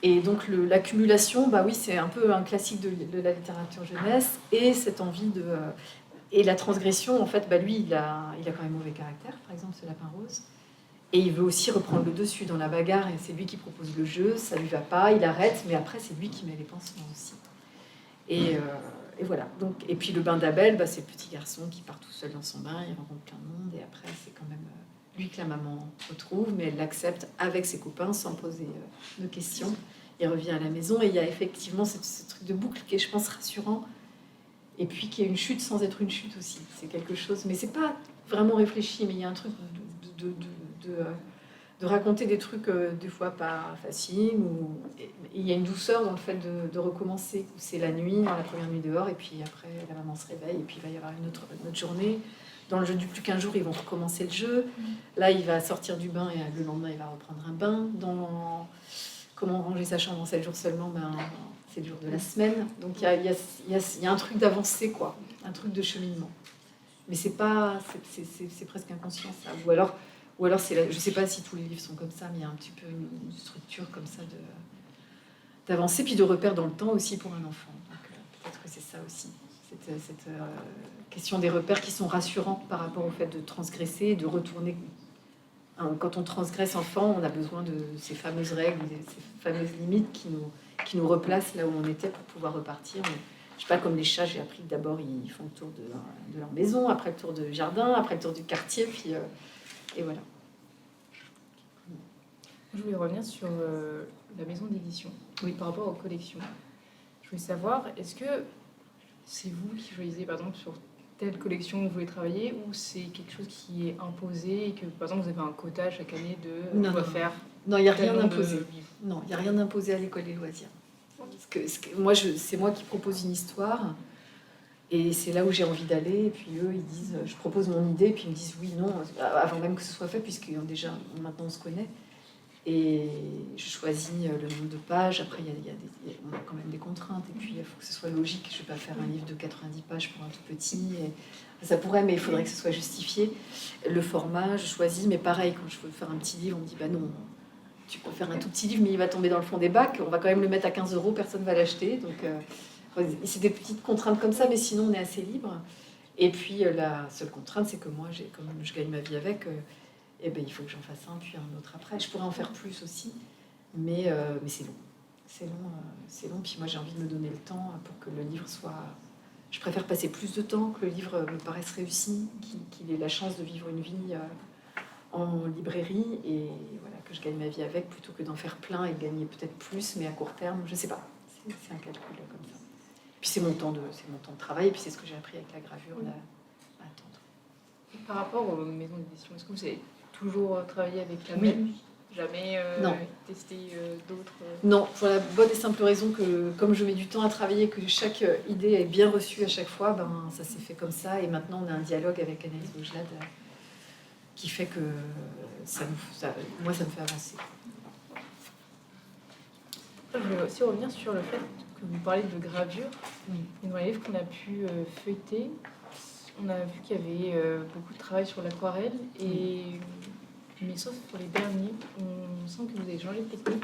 Et donc, l'accumulation, bah oui, c'est un peu un classique de la littérature jeunesse, et cette envie de... et la transgression, en fait, bah lui, il a quand même mauvais caractère, par exemple, ce lapin rose. Et il veut aussi reprendre le dessus dans la bagarre, et c'est lui qui propose le jeu, ça lui va pas, il arrête, mais après c'est lui qui met les pansements aussi. Et voilà. Donc, et puis le bain d'Abel, bah, c'est le petit garçon qui part tout seul dans son bain, il rencontre plein de monde, et après c'est quand même lui que la maman retrouve, mais elle l'accepte avec ses copains sans poser de questions. Il revient à la maison, et il y a effectivement ce truc de boucle qui est, je pense, rassurant, et puis qui est une chute sans être une chute aussi. C'est quelque chose, mais c'est pas vraiment réfléchi, mais il y a un truc de raconter des trucs des fois pas faciles, il y a une douceur dans le fait de recommencer. C'est la nuit, la première nuit dehors, et puis après la maman se réveille, et puis il va y avoir une autre journée. Dans le jeu du plus qu'un jour, ils vont recommencer le jeu. Là, il va sortir du bain, et le lendemain, il va reprendre un bain. Dans comment ranger sa chambre en 7 jours seulement, c'est le jour de la semaine. Donc il y a un truc d'avancée, quoi, un truc de cheminement. Mais c'est presque inconscient, ça. Ou alors, Ou alors, je ne sais pas si tous les livres sont comme ça, mais il y a un petit peu une structure comme ça d'avancer, puis de repères dans le temps aussi pour un enfant. Donc peut-être que c'est ça aussi, cette question des repères qui sont rassurants par rapport au fait de transgresser, de retourner. Quand on transgresse enfant, on a besoin de ces fameuses règles, ces fameuses limites qui nous replacent là où on était pour pouvoir repartir. Je sais pas, comme les chats, j'ai appris que d'abord ils font le tour de leur maison, après le tour du jardin, après le tour du quartier, puis et voilà. Je voulais revenir sur la maison d'édition, Oui. par rapport aux collections. Je voulais savoir, est-ce que c'est vous qui choisissez, par exemple, sur telle collection que vous voulez travailler, ou c'est quelque chose qui est imposé et que, par exemple, vous avez un quota chaque année de Non, on va non. faire Non, il n'y a tel rien nombre de d'imposé. livres. Non, il n'y a rien d'imposé à l'école des loisirs. Moi, c'est moi qui propose une histoire, et c'est là où j'ai envie d'aller. Et puis eux, ils disent, je propose mon idée, puis ils me disent oui, non, avant même que ce soit fait, puisque déjà maintenant on se connaît. Et je choisis le nombre de pages. Après, on a quand même des contraintes. Et puis, il faut que ce soit logique. Je ne vais pas faire un livre de 90 pages pour un tout petit. Et ça pourrait, mais il faudrait que ce soit justifié. Le format, je choisis. Mais pareil, quand je veux faire un petit livre, on me dit, bah non, tu peux faire un tout petit livre, mais il va tomber dans le fond des bacs. On va quand même le mettre à 15 €, personne ne va l'acheter. Donc, c'est des petites contraintes comme ça, mais sinon, on est assez libre. Et puis, la seule contrainte, c'est que moi, comme je gagne ma vie avec... eh ben, il faut que j'en fasse un, puis un autre après. Je pourrais en faire plus aussi, mais c'est long. C'est long, puis moi j'ai envie de me donner le temps pour que le livre soit... Je préfère passer plus de temps, que le livre me paraisse réussi, qu'il ait la chance de vivre une vie en librairie, et voilà, que je gagne ma vie avec, plutôt que d'en faire plein et de gagner peut-être plus, mais à court terme, je sais pas. C'est un calcul comme ça. Puis c'est mon temps de travail, et puis c'est ce que j'ai appris avec la gravure, là, à attendre. Par rapport aux maisons d'édition, est-ce que vous avez toujours travaillé avec la Oui. même? Jamais Non. testé d'autres Non, pour la bonne et simple raison que comme je mets du temps à travailler, que chaque idée est bien reçue à chaque fois, ben, ça s'est fait comme ça. Et maintenant, on a un dialogue avec Anaïs Bougelade qui fait que moi, ça me fait avancer. Je voulais aussi revenir sur le fait que vous parlez de gravure. Oui. Et dans les livres qu'on a pu feuilleter, on a vu qu'il y avait beaucoup de travail sur l'aquarelle, mais sauf pour les derniers, on sent que vous avez changé de technique.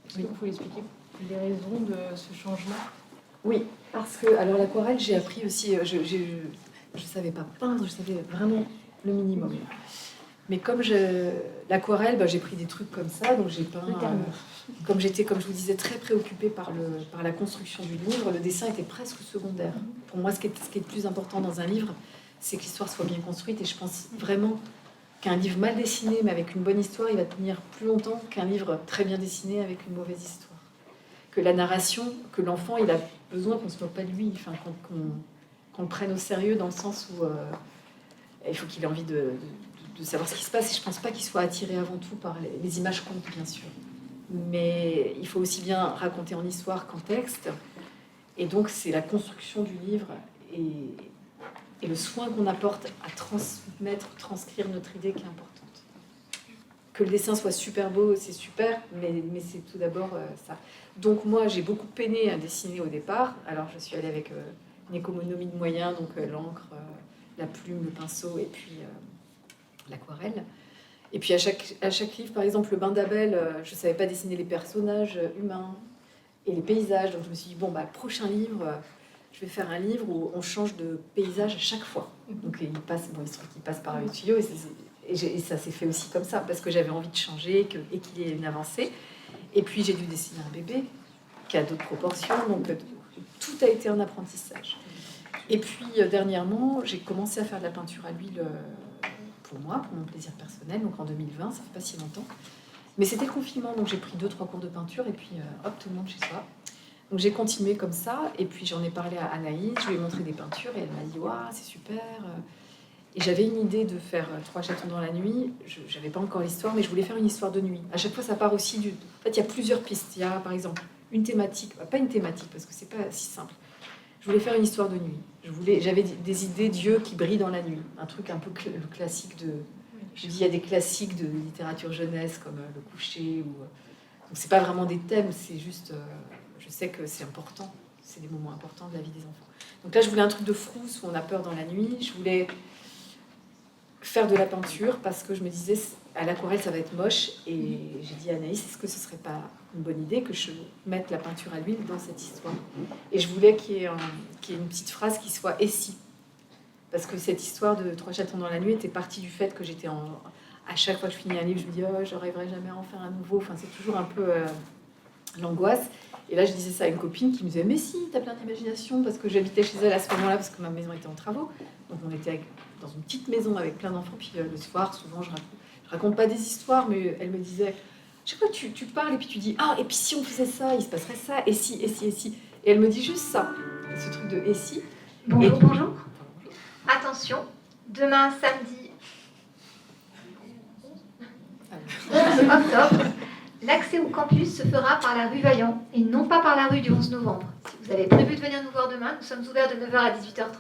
Est-ce que vous pouvez expliquer les raisons de ce changement? Oui, parce que alors l'aquarelle, j'ai appris aussi, je savais pas peindre, je savais vraiment le minimum. Mais comme l'aquarelle, bah, j'ai pris des trucs comme ça, donc j'ai peint. Comme j'étais, comme je vous disais, très préoccupée par la construction du livre, le dessin était presque secondaire. Pour moi, ce qui est le plus important dans un livre, c'est que l'histoire soit bien construite. Et je pense vraiment qu'un livre mal dessiné, mais avec une bonne histoire, il va tenir plus longtemps qu'un livre très bien dessiné avec une mauvaise histoire. Que la narration, que l'enfant, il a besoin qu'on ne se moque pas de lui, enfin, qu'on le prenne au sérieux dans le sens où il faut qu'il ait envie de savoir ce qui se passe. Et je ne pense pas qu'il soit attiré avant tout par les images comptent, bien sûr. Mais il faut aussi bien raconter en histoire qu'en texte. Et donc, c'est la construction du livre et le soin qu'on apporte à transcrire notre idée qui est importante. Que le dessin soit super beau, c'est super, mais c'est tout d'abord ça. Donc moi, j'ai beaucoup peiné à dessiner au départ. Alors, je suis allée avec une économie de moyens, donc l'encre, la plume, le pinceau et puis l'aquarelle. Et puis à chaque livre, par exemple, le bain d'Abel, je ne savais pas dessiner les personnages humains et les paysages. Donc je me suis dit, bon, bah, le prochain livre, je vais faire un livre où on change de paysage à chaque fois. Donc il se trouve qu'il passe par le tuyau et ça s'est fait aussi comme ça, parce que j'avais envie de changer et qu'il y ait une avancée. Et puis j'ai dû dessiner un bébé qui a d'autres proportions. Donc tout a été un apprentissage. Et puis dernièrement, j'ai commencé à faire de la peinture à l'huile pour moi, pour mon plaisir personnel, donc en 2020, ça fait pas si longtemps. Mais c'était le confinement, donc j'ai pris 2-3 cours de peinture et puis hop, tout le monde chez soi. Donc j'ai continué comme ça, et puis j'en ai parlé à Anaïs, je lui ai montré des peintures, et elle m'a dit « Waouh, c'est super !» Et j'avais une idée de faire 3 chatons dans la nuit, je n'avais pas encore l'histoire, mais je voulais faire une histoire de nuit. À chaque fois, ça part aussi du... En fait, il y a plusieurs pistes. Il y a, par exemple, une thématique, pas une thématique, parce que c'est pas si simple. Je voulais faire une histoire de nuit. J'avais des idées d'yeux qui brillent dans la nuit. Un truc un peu le classique de... Je dis, il y a des classiques de littérature jeunesse, comme Le Coucher. Donc, c'est pas vraiment des thèmes, c'est juste... je sais que c'est important. C'est des moments importants de la vie des enfants. Donc là, je voulais un truc de frousse où on a peur dans la nuit. Je voulais faire de la peinture parce que je me disais à l'aquarelle ça va être moche et j'ai dit à Anaïs est-ce que ce serait pas une bonne idée que je mette la peinture à l'huile dans cette histoire et je voulais qu'il y ait une petite phrase qui soit « et si » parce que cette histoire de Trois chatons dans la nuit était partie du fait que j'étais à chaque fois que je finis un livre je me dis « oh j'arriverai jamais à en faire un nouveau », enfin c'est toujours un peu l'angoisse. Et là je disais ça à une copine qui me disait « mais si, t'as plein d'imagination » parce que j'habitais chez elle à ce moment-là parce que ma maison était en travaux, donc on était dans une petite maison avec plein d'enfants, puis le soir souvent je raconte pas des histoires, mais elle me disait chaque fois tu parles et puis tu dis ah et puis si on faisait ça, il se passerait ça, et si, et si, et si. Et elle me dit juste ça, ce truc de et si. Bonjour, Et... bonjour. Attention, demain samedi 11 octobre, l'accès au campus se fera par la rue Vaillant et non pas par la rue du 11 novembre. Si vous avez prévu de venir nous voir demain, nous sommes ouverts de 9h à 18h30.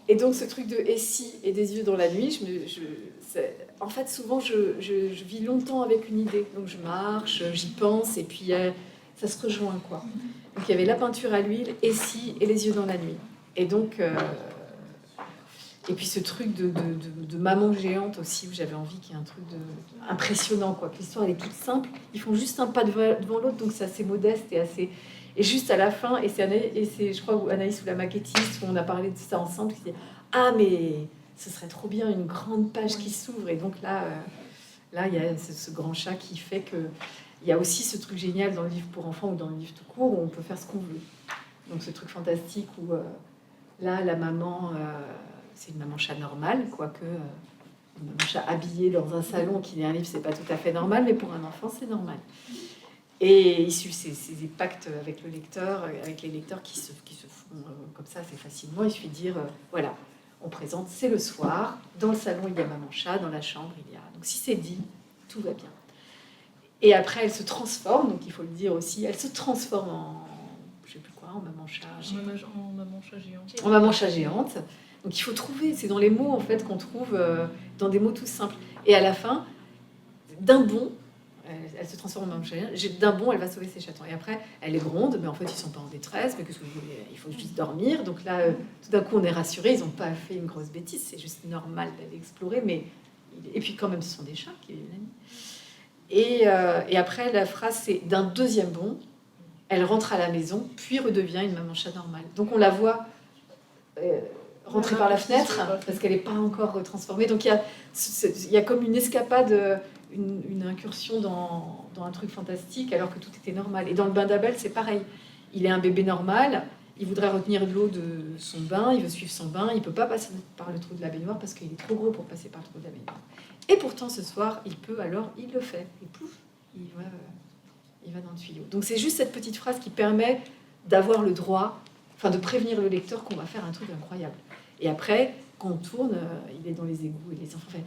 Et donc ce truc de et si et des yeux dans la nuit, en fait souvent je vis longtemps avec une idée, donc je marche, j'y pense et puis ça se rejoint quoi. Donc il y avait la peinture à l'huile, et si et les yeux dans la nuit. Et donc et puis ce truc de maman géante aussi où j'avais envie qu'il y ait un truc impressionnant quoi, que l'histoire elle est toute simple, ils font juste un pas devant l'autre donc c'est assez modeste et assez. Et juste à la fin, et c'est je crois Anaïs ou la maquettiste, où on a parlé de ça ensemble, qui dit ah mais ce serait trop bien une grande page qui s'ouvre. Et donc là il y a ce grand chat qui fait que il y a aussi ce truc génial dans le livre pour enfants ou dans le livre tout court où on peut faire ce qu'on veut. Donc ce truc fantastique où là la maman c'est une maman chat normale, quoique une maman chat habillée dans un salon qui lit un livre c'est pas tout à fait normal, mais pour un enfant c'est normal. Et issu ces pactes avec le lecteur, avec les lecteurs qui se font comme ça assez facilement, il suffit de dire voilà, on présente, c'est le soir, dans le salon il y a maman chat, dans la chambre il y a. Donc si c'est dit, tout va bien. Et après elle se transforme, donc il faut le dire aussi, elle se transforme en je sais plus quoi, en maman chat. En maman chat géante. En maman chat géante. Donc il faut trouver, c'est dans les mots en fait qu'on trouve, dans des mots tout simples. Et à la fin, d'un bond. Elle se transforme en maman chat géante. D'un bond, elle va sauver ses chatons. Et après, elle les gronde, mais en fait, ils sont pas en détresse. Mais qu'est-ce que vous voulez ? Il faut juste dormir. Donc là, tout d'un coup, on est rassuré. Ils n'ont pas fait une grosse bêtise. C'est juste normal d'aller explorer. Mais et puis quand même, ce sont des chats qui viennent. Et après, la phrase, c'est d'un deuxième bond, elle rentre à la maison, puis redevient une maman chat normale. Donc on la voit rentrer par la fenêtre parce qu'elle n'est pas encore transformée. Donc il y a comme une escapade. Une incursion dans un truc fantastique alors que tout était normal. Et dans le bain d'Abel, c'est pareil. Il est un bébé normal, il voudrait retenir de l'eau de son bain, il veut suivre son bain, il peut pas passer par le trou de la baignoire parce qu'il est trop gros pour passer par le trou de la baignoire. Et pourtant, ce soir, il peut, alors il le fait. Et pouf, il va dans le tuyau. Donc c'est juste cette petite phrase qui permet d'avoir le droit, enfin de prévenir le lecteur qu'on va faire un truc incroyable. Et après, quand on tourne, il est dans les égouts et les enfants font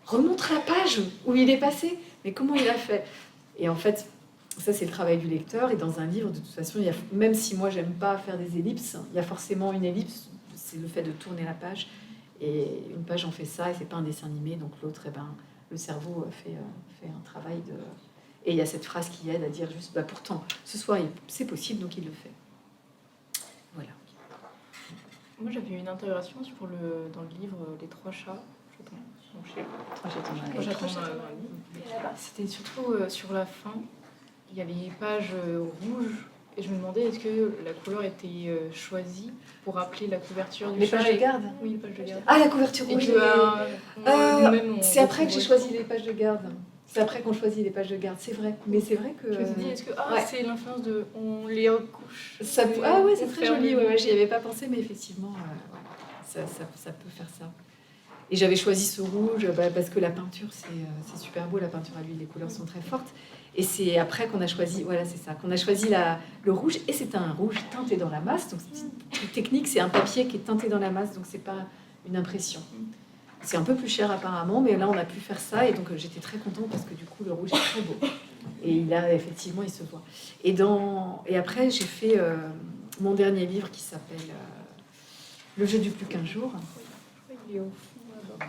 remonte la page où il est passé, mais comment il a fait? Et en fait, ça c'est le travail du lecteur. Et dans un livre, de toute façon, même si moi j'aime pas faire des ellipses, il y a forcément une ellipse. C'est le fait de tourner la page. Et une page on fait ça, et c'est pas un dessin animé. Donc l'autre, le cerveau fait un travail de. Et il y a cette phrase qui aide à dire juste, pourtant, ce soir c'est possible, donc il le fait. Voilà. Moi j'avais une interrogation dans le livre Les Trois chats. C'était surtout sur la fin, il y avait les pages rouges et je me demandais est-ce que la couleur était choisie pour rappeler la couverture du les chat. pages de garde. Oui, les pages de garde. Ah, la couverture rouge. C'est après que j'ai choisi. choisi les pages de garde. C'est après qu'on choisit les pages de garde, c'est vrai. Mais c'est vrai que. Je me suis dit, est-ce que ouais. c'est l'influence de on les recouche. Ah ouais, c'est très joli. Ouais, j'y avais pas pensé, mais effectivement, ça peut faire ça. Et j'avais choisi ce rouge parce que la peinture, c'est super beau. La peinture à l'huile, les couleurs sont très fortes. Et c'est après qu'on a choisi, voilà, c'est ça, qu'on a choisi le rouge. Et c'est un rouge teinté dans la masse. Donc, c'est technique, c'est un papier qui est teinté dans la masse. Donc, c'est pas une impression. C'est un peu plus cher apparemment, mais là, on a pu faire ça. Et donc, j'étais très contente parce que du coup, le rouge est très beau. Et effectivement, il se voit. Et après, j'ai fait mon dernier livre qui s'appelle Le jeu du plus qu'un jour. Il est au fond.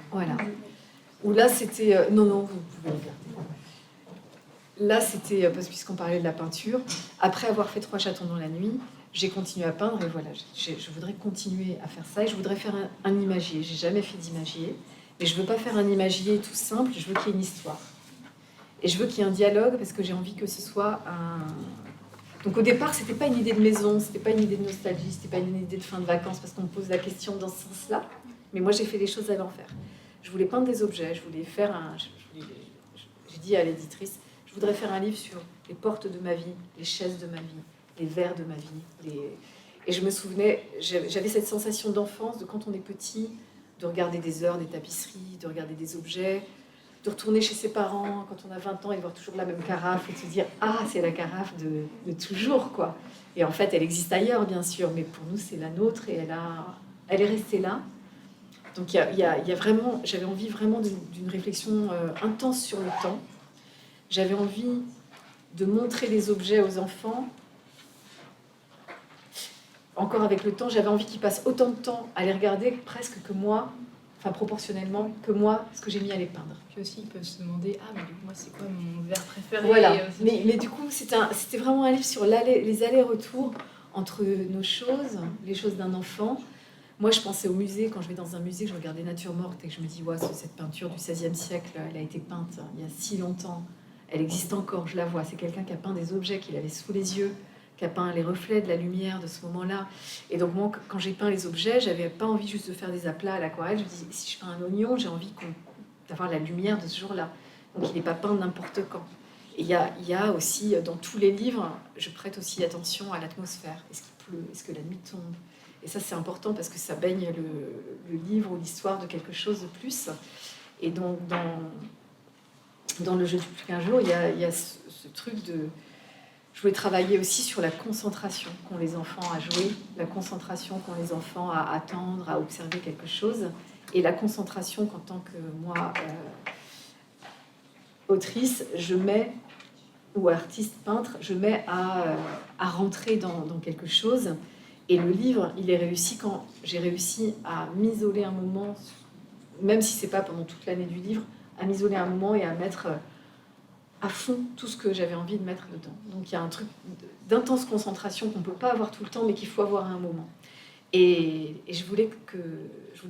Voilà. Où là, c'était... non, vous pouvez le garder. là, c'était, parce puisqu'on parlait de la peinture, après avoir fait 3 chatons dans la nuit, j'ai continué à peindre et voilà, je voudrais continuer à faire ça et je voudrais faire un imagier. J'ai jamais fait d'imagier, mais je veux pas faire un imagier tout simple, je veux qu'il y ait une histoire. Et je veux qu'il y ait un dialogue parce que j'ai envie que ce soit un... Donc au départ, c'était pas une idée de maison, c'était pas une idée de nostalgie, c'était pas une idée de fin de vacances parce qu'on me pose la question dans ce sens-là. Mais moi, j'ai fait les choses à l'envers. Je voulais peindre des objets, je voulais faire un... J'ai dit à l'éditrice, je voudrais faire un livre sur les portes de ma vie, les chaises de ma vie, les verres de ma vie. Et je me souvenais, j'avais cette sensation d'enfance, de quand on est petit, de regarder des heures, des tapisseries, de regarder des objets, de retourner chez ses parents quand on a 20 ans et de voir toujours la même carafe et de se dire « Ah, c'est la carafe de toujours, quoi !» Et en fait, elle existe ailleurs, bien sûr, mais pour nous, c'est la nôtre et elle est restée là. Donc, il y a vraiment, j'avais envie vraiment d'une réflexion intense sur le temps. J'avais envie de montrer les objets aux enfants. Encore avec le temps, j'avais envie qu'ils passent autant de temps à les regarder presque que moi, enfin proportionnellement, que moi, ce que j'ai mis à les peindre. Puis aussi, ils peuvent se demander, ah, mais moi, c'est quoi mon verre préféré? Voilà, mais du coup, c'était vraiment un livre sur les allers-retours entre nos choses, les choses d'un enfant. Moi, je pensais au musée, quand je vais dans un musée, je regardais Nature morte et que je me dis, ouais, cette peinture du XVIe siècle, elle a été peinte il y a si longtemps, elle existe encore, je la vois. C'est quelqu'un qui a peint des objets qu'il avait sous les yeux, qui a peint les reflets de la lumière de ce moment-là. Et donc, moi, quand j'ai peint les objets, j'avais pas envie juste de faire des aplats à l'aquarelle. Je me dis, si je peins un oignon, j'ai envie d'avoir la lumière de ce jour-là. Donc, il n'est pas peint n'importe quand. Et il y a aussi, dans tous les livres, je prête aussi attention à l'atmosphère. Est-ce qu'il pleut? Est-ce que la nuit tombe? Et ça, c'est important parce que ça baigne le livre ou l'histoire de quelque chose de plus. Et donc, dans le jeu du plus qu'un jour, il y a ce truc de... Je voulais travailler aussi sur la concentration qu'ont les enfants à jouer, la concentration qu'ont les enfants à attendre, à observer quelque chose, et la concentration qu'en tant que moi, autrice, je mets, ou artiste peintre, je mets à rentrer dans quelque chose. Et le livre, il est réussi quand j'ai réussi à m'isoler un moment, même si c'est pas pendant toute l'année du livre, à m'isoler un moment et à mettre à fond tout ce que j'avais envie de mettre dedans. Donc il y a un truc d'intense concentration qu'on peut pas avoir tout le temps, mais qu'il faut avoir à un moment. Et je voulais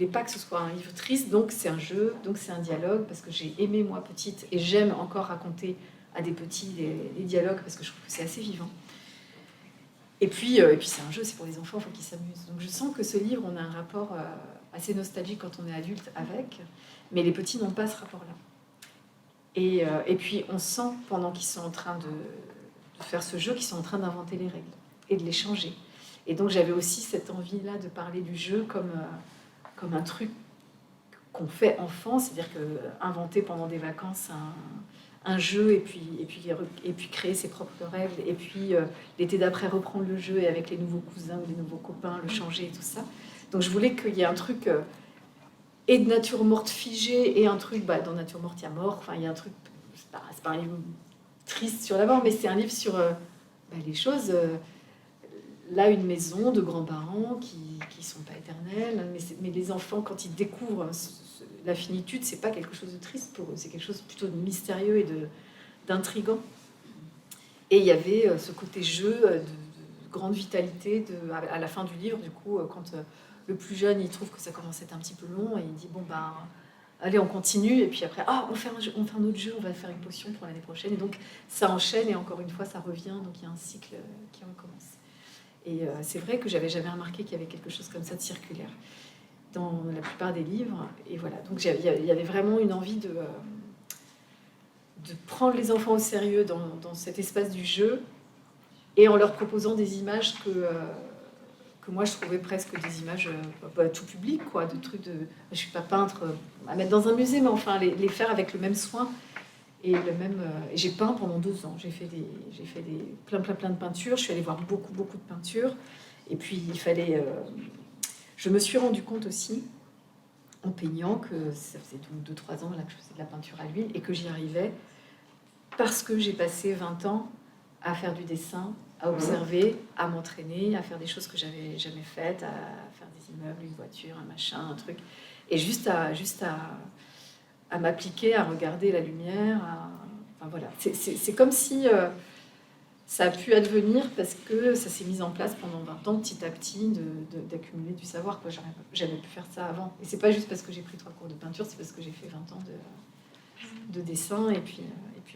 pas que ce soit un livre triste, donc c'est un jeu, donc c'est un dialogue, parce que j'ai aimé moi petite, et j'aime encore raconter à des petits des dialogues, parce que je trouve que c'est assez vivant. Et puis c'est un jeu, c'est pour les enfants, il faut qu'ils s'amusent. Donc je sens que ce livre, on a un rapport assez nostalgique quand on est adulte avec, mais les petits n'ont pas ce rapport-là. Et puis on sent, pendant qu'ils sont en train de faire ce jeu, qu'ils sont en train d'inventer les règles et de les changer. Et donc j'avais aussi cette envie-là de parler du jeu comme un truc qu'on fait enfant, c'est-à-dire que inventer pendant des vacances un jeu et puis créer ses propres règles, et puis l'été d'après reprendre le jeu et avec les nouveaux cousins ou les nouveaux copains le changer et tout ça. Donc je voulais qu'il y ait un truc et de nature morte figée et un truc, dans Nature morte il y a mort, enfin il y a un truc, c'est pas un livre triste sur la mort, mais c'est un livre sur les choses, là une maison de grands-parents qui sont pas éternels, mais les enfants quand ils découvrent la finitude, c'est pas quelque chose de triste pour eux, c'est quelque chose plutôt de mystérieux et d'intrigant. Et il y avait ce côté jeu de grande vitalité à la fin du livre, du coup, quand le plus jeune, il trouve que ça commence à être un petit peu long, et il dit, allez, on continue, et puis après, on fait un autre jeu, on va faire une potion pour l'année prochaine, et donc ça enchaîne, et encore une fois, ça revient, donc il y a un cycle qui recommence. Et c'est vrai que j'avais jamais remarqué qu'il y avait quelque chose comme ça de circulaire dans la plupart des livres, et voilà, donc il y avait vraiment une envie de prendre les enfants au sérieux dans cet espace du jeu, et en leur proposant des images que moi je trouvais presque des images tout public, quoi, de trucs de... Je suis pas peintre à mettre dans un musée, mais enfin les faire avec le même soin et le même... et j'ai peint pendant 2 ans, j'ai fait plein de peintures, je suis allée voir beaucoup de peintures, et puis il fallait... je me suis rendu compte aussi, en peignant, que ça faisait 2-3 ans là, que je faisais de la peinture à l'huile, et que j'y arrivais parce que j'ai passé 20 ans à faire du dessin, à observer, à m'entraîner, à faire des choses que j'avais jamais faites, à faire des immeubles, une voiture, un machin, un truc. Et juste à m'appliquer, à regarder la lumière, Enfin voilà, c'est comme si ça a pu advenir parce que ça s'est mis en place pendant 20 ans, petit à petit, d'accumuler du savoir. Quoi. J'avais pu faire ça avant. Et c'est pas juste parce que j'ai pris 3 cours de peinture, c'est parce que j'ai fait 20 ans de dessin, et puis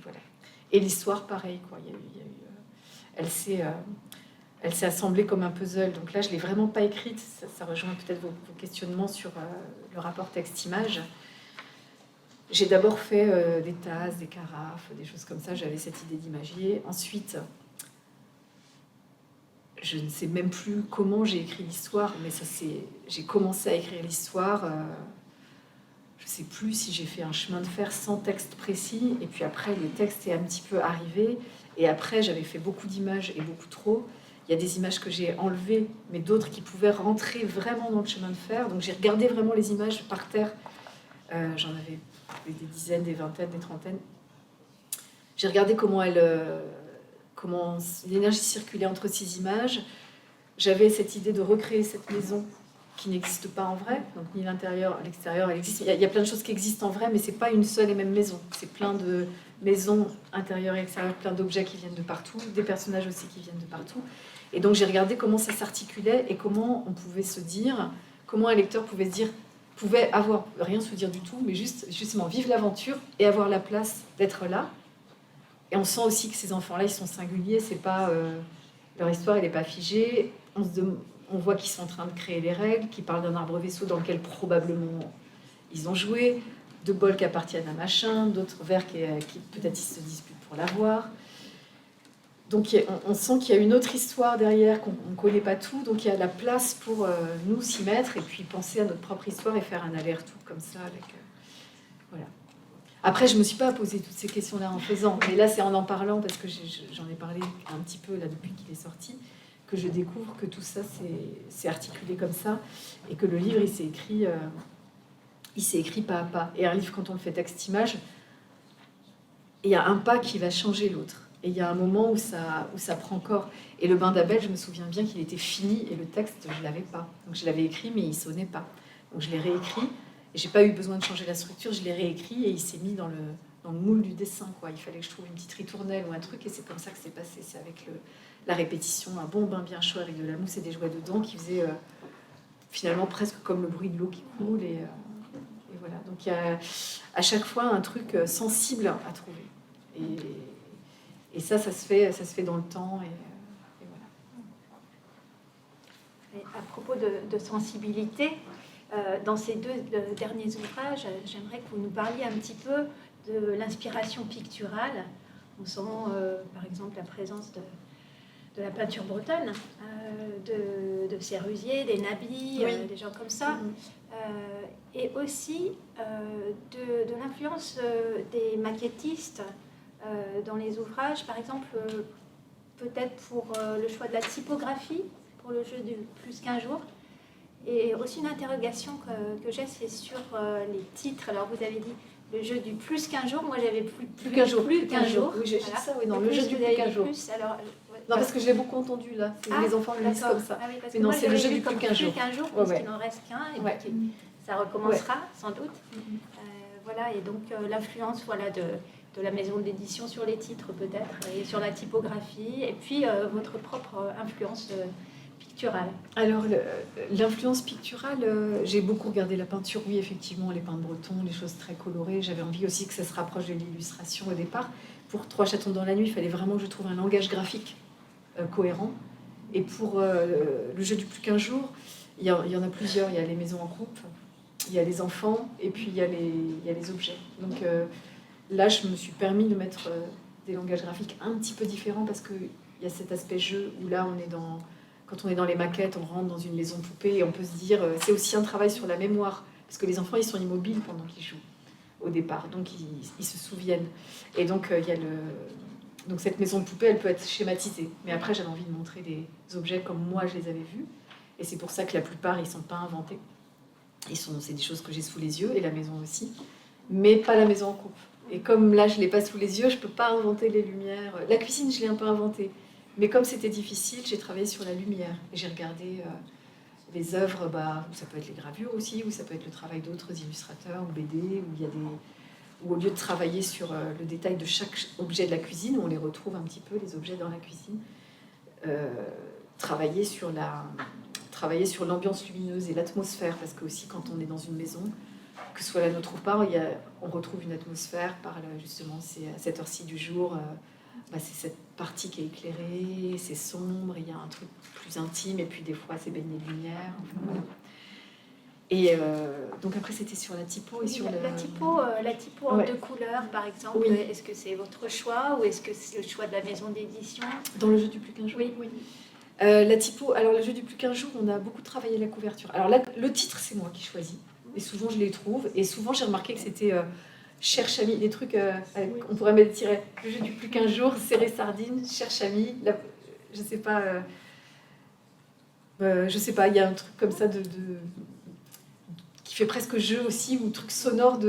voilà. Et l'histoire, pareil, quoi. Elle s'est assemblée comme un puzzle. Donc là, je l'ai vraiment pas écrite. Ça rejoint peut-être vos questionnements sur le rapport texte-image. J'ai d'abord fait des tasses, des carafes, des choses comme ça. J'avais cette idée d'imagier. Ensuite, je ne sais même plus comment j'ai écrit l'histoire, mais j'ai commencé à écrire l'histoire. Je ne sais plus si j'ai fait un chemin de fer sans texte précis. Et puis après, le texte est un petit peu arrivé. Et après, j'avais fait beaucoup d'images et beaucoup trop. Il y a des images que j'ai enlevées, mais d'autres qui pouvaient rentrer vraiment dans le chemin de fer. Donc j'ai regardé vraiment les images par terre. J'en avais des dizaines, des vingtaines, des trentaines. J'ai regardé comment l'énergie circulait entre ces images. J'avais cette idée de recréer cette maison qui n'existe pas en vrai, donc ni l'intérieur, l'extérieur, elle existe. Il y a plein de choses qui existent en vrai, mais c'est pas une seule et même maison. C'est plein de maisons intérieures et extérieures, plein d'objets qui viennent de partout, des personnages aussi qui viennent de partout. Et donc j'ai regardé comment ça s'articulait et comment on pouvait se dire, comment un lecteur pouvait se dire, pouvait avoir rien se dire du tout, mais justement vivre l'aventure et avoir la place d'être là. Et on sent aussi que ces enfants-là, ils sont singuliers. C'est pas leur histoire, elle n'est pas figée. On voit qu'ils sont en train de créer les règles, qu'ils parlent d'un arbre vaisseau dans lequel probablement ils ont joué, de bols qui appartiennent à machin, d'autres verres qui peut-être ils se disputent pour l'avoir. Donc on sent qu'il y a une autre histoire derrière, qu'on ne connaît pas tout, donc il y a la place pour nous s'y mettre et puis penser à notre propre histoire et faire un aller-retour comme ça avec... voilà. Après, je ne me suis pas posé toutes ces questions-là en faisant, mais là c'est en parlant, parce que j'en ai parlé un petit peu là depuis qu'il est sorti, que je découvre que tout ça c'est articulé comme ça, et que le livre il s'est écrit pas à pas. Et un livre, quand on le fait texte-image, il y a un pas qui va changer l'autre. Et il y a un moment où ça prend corps. Et le bain d'Abel, je me souviens bien qu'il était fini, et le texte, je ne l'avais pas. Donc je l'avais écrit, mais il ne sonnait pas. Donc je l'ai réécrit, et je n'ai pas eu besoin de changer la structure, je l'ai réécrit, et il s'est mis dans le moule du dessin, quoi. Il fallait que je trouve une petite ritournelle ou un truc, et c'est comme ça que c'est passé. C'est avec la répétition, un bon bain bien chaud avec de la mousse et des jouets dedans, qui faisait finalement presque comme le bruit de l'eau qui coule. Et voilà. Donc il y a à chaque fois un truc sensible à trouver. Et ça se fait dans le temps. Et voilà. Et à propos de sensibilité, dans ces 2 derniers ouvrages, j'aimerais que vous nous parliez un petit peu de l'inspiration picturale. On sent par exemple la présence de la peinture bretonne, de Sérusier, des Nabis, Oui. des gens comme ça, et aussi de l'influence des maquettistes dans les ouvrages, par exemple, peut-être pour le choix de la typographie, pour le jeu du plus qu'un jour. Et aussi une interrogation que j'ai, c'est sur les titres. Alors vous avez dit le jeu du plus qu'un jour, moi j'avais plus qu'un jour. Oui, j'ai Voilà. ça, oui, non, le jeu du plus qu'un jour. Alors, Non, parce que je l'ai beaucoup entendu là. Les enfants le lisent comme ça. Ah oui, parce Mais que non, moi, c'est le j'avais jeu lu du plus comme qu'un jour. Puisqu'il n'en reste qu'un, et Ouais. puis ça recommencera sans doute. Voilà, et donc l'influence de la maison d'édition sur les titres peut-être, et sur la typographie, et puis votre propre influence picturale. Alors, l'influence picturale, j'ai beaucoup regardé la peinture, oui, effectivement, les peintres bretons, les choses très colorées. J'avais envie aussi que ça se rapproche de l'illustration au départ. Pour 3 chatons dans la nuit, il fallait vraiment que je trouve un langage graphique cohérent. Et pour le jeu du plus qu'un jour, il y en a plusieurs. Il y a les maisons en groupe, il y a les enfants, et puis il y a les objets. Donc là, je me suis permis de mettre des langages graphiques un petit peu différents, parce qu'il y a cet aspect jeu où là, quand on est dans les maquettes, on rentre dans une maison poupée et on peut se dire, c'est aussi un travail sur la mémoire, parce que les enfants, ils sont immobiles pendant qu'ils jouent au départ, donc ils se souviennent. Et donc, donc cette maison de poupée, elle peut être schématisée. Mais après, j'avais envie de montrer des objets comme moi, je les avais vus. Et c'est pour ça que la plupart, ils ne sont pas inventés. C'est des choses que j'ai sous les yeux, et la maison aussi, mais pas la maison en coupe. Et comme là, je ne l'ai pas sous les yeux, je ne peux pas inventer les lumières. La cuisine, je l'ai un peu inventée. Mais comme c'était difficile, j'ai travaillé sur la lumière. Et j'ai regardé les œuvres, où ça peut être les gravures aussi, ou ça peut être le travail d'autres illustrateurs ou BD, où où au lieu de travailler sur le détail de chaque objet de la cuisine, on les retrouve un petit peu, les objets dans la cuisine, travailler sur l'ambiance lumineuse et l'atmosphère, parce que aussi quand on est dans une maison, que ce soit la nôtre ou pas, on retrouve une atmosphère par justement, c'est à cette heure-ci du jour, c'est cette partie qui est éclairée, c'est sombre, il y a un truc plus intime, et puis des fois c'est baigné de lumière. Enfin, voilà. Et donc après c'était sur la typo et sur la typo en Ouais. 2 couleurs, par exemple. Oui. Est-ce que c'est votre choix ou est-ce que c'est le choix de la maison d'édition? Dans le jeu du plus qu'un jour. Oui. La typo, alors le jeu du plus qu'un jour, on a beaucoup travaillé la couverture. Alors là, le titre, c'est moi qui choisis. Et souvent, je les trouve. Et souvent, j'ai remarqué que c'était cherche ami, des trucs, on pourrait mettre tirer le jeu du plus qu'un jour, serré sardine, cherche ami. Je sais pas, il y a un truc comme ça qui fait presque jeu aussi, ou truc sonore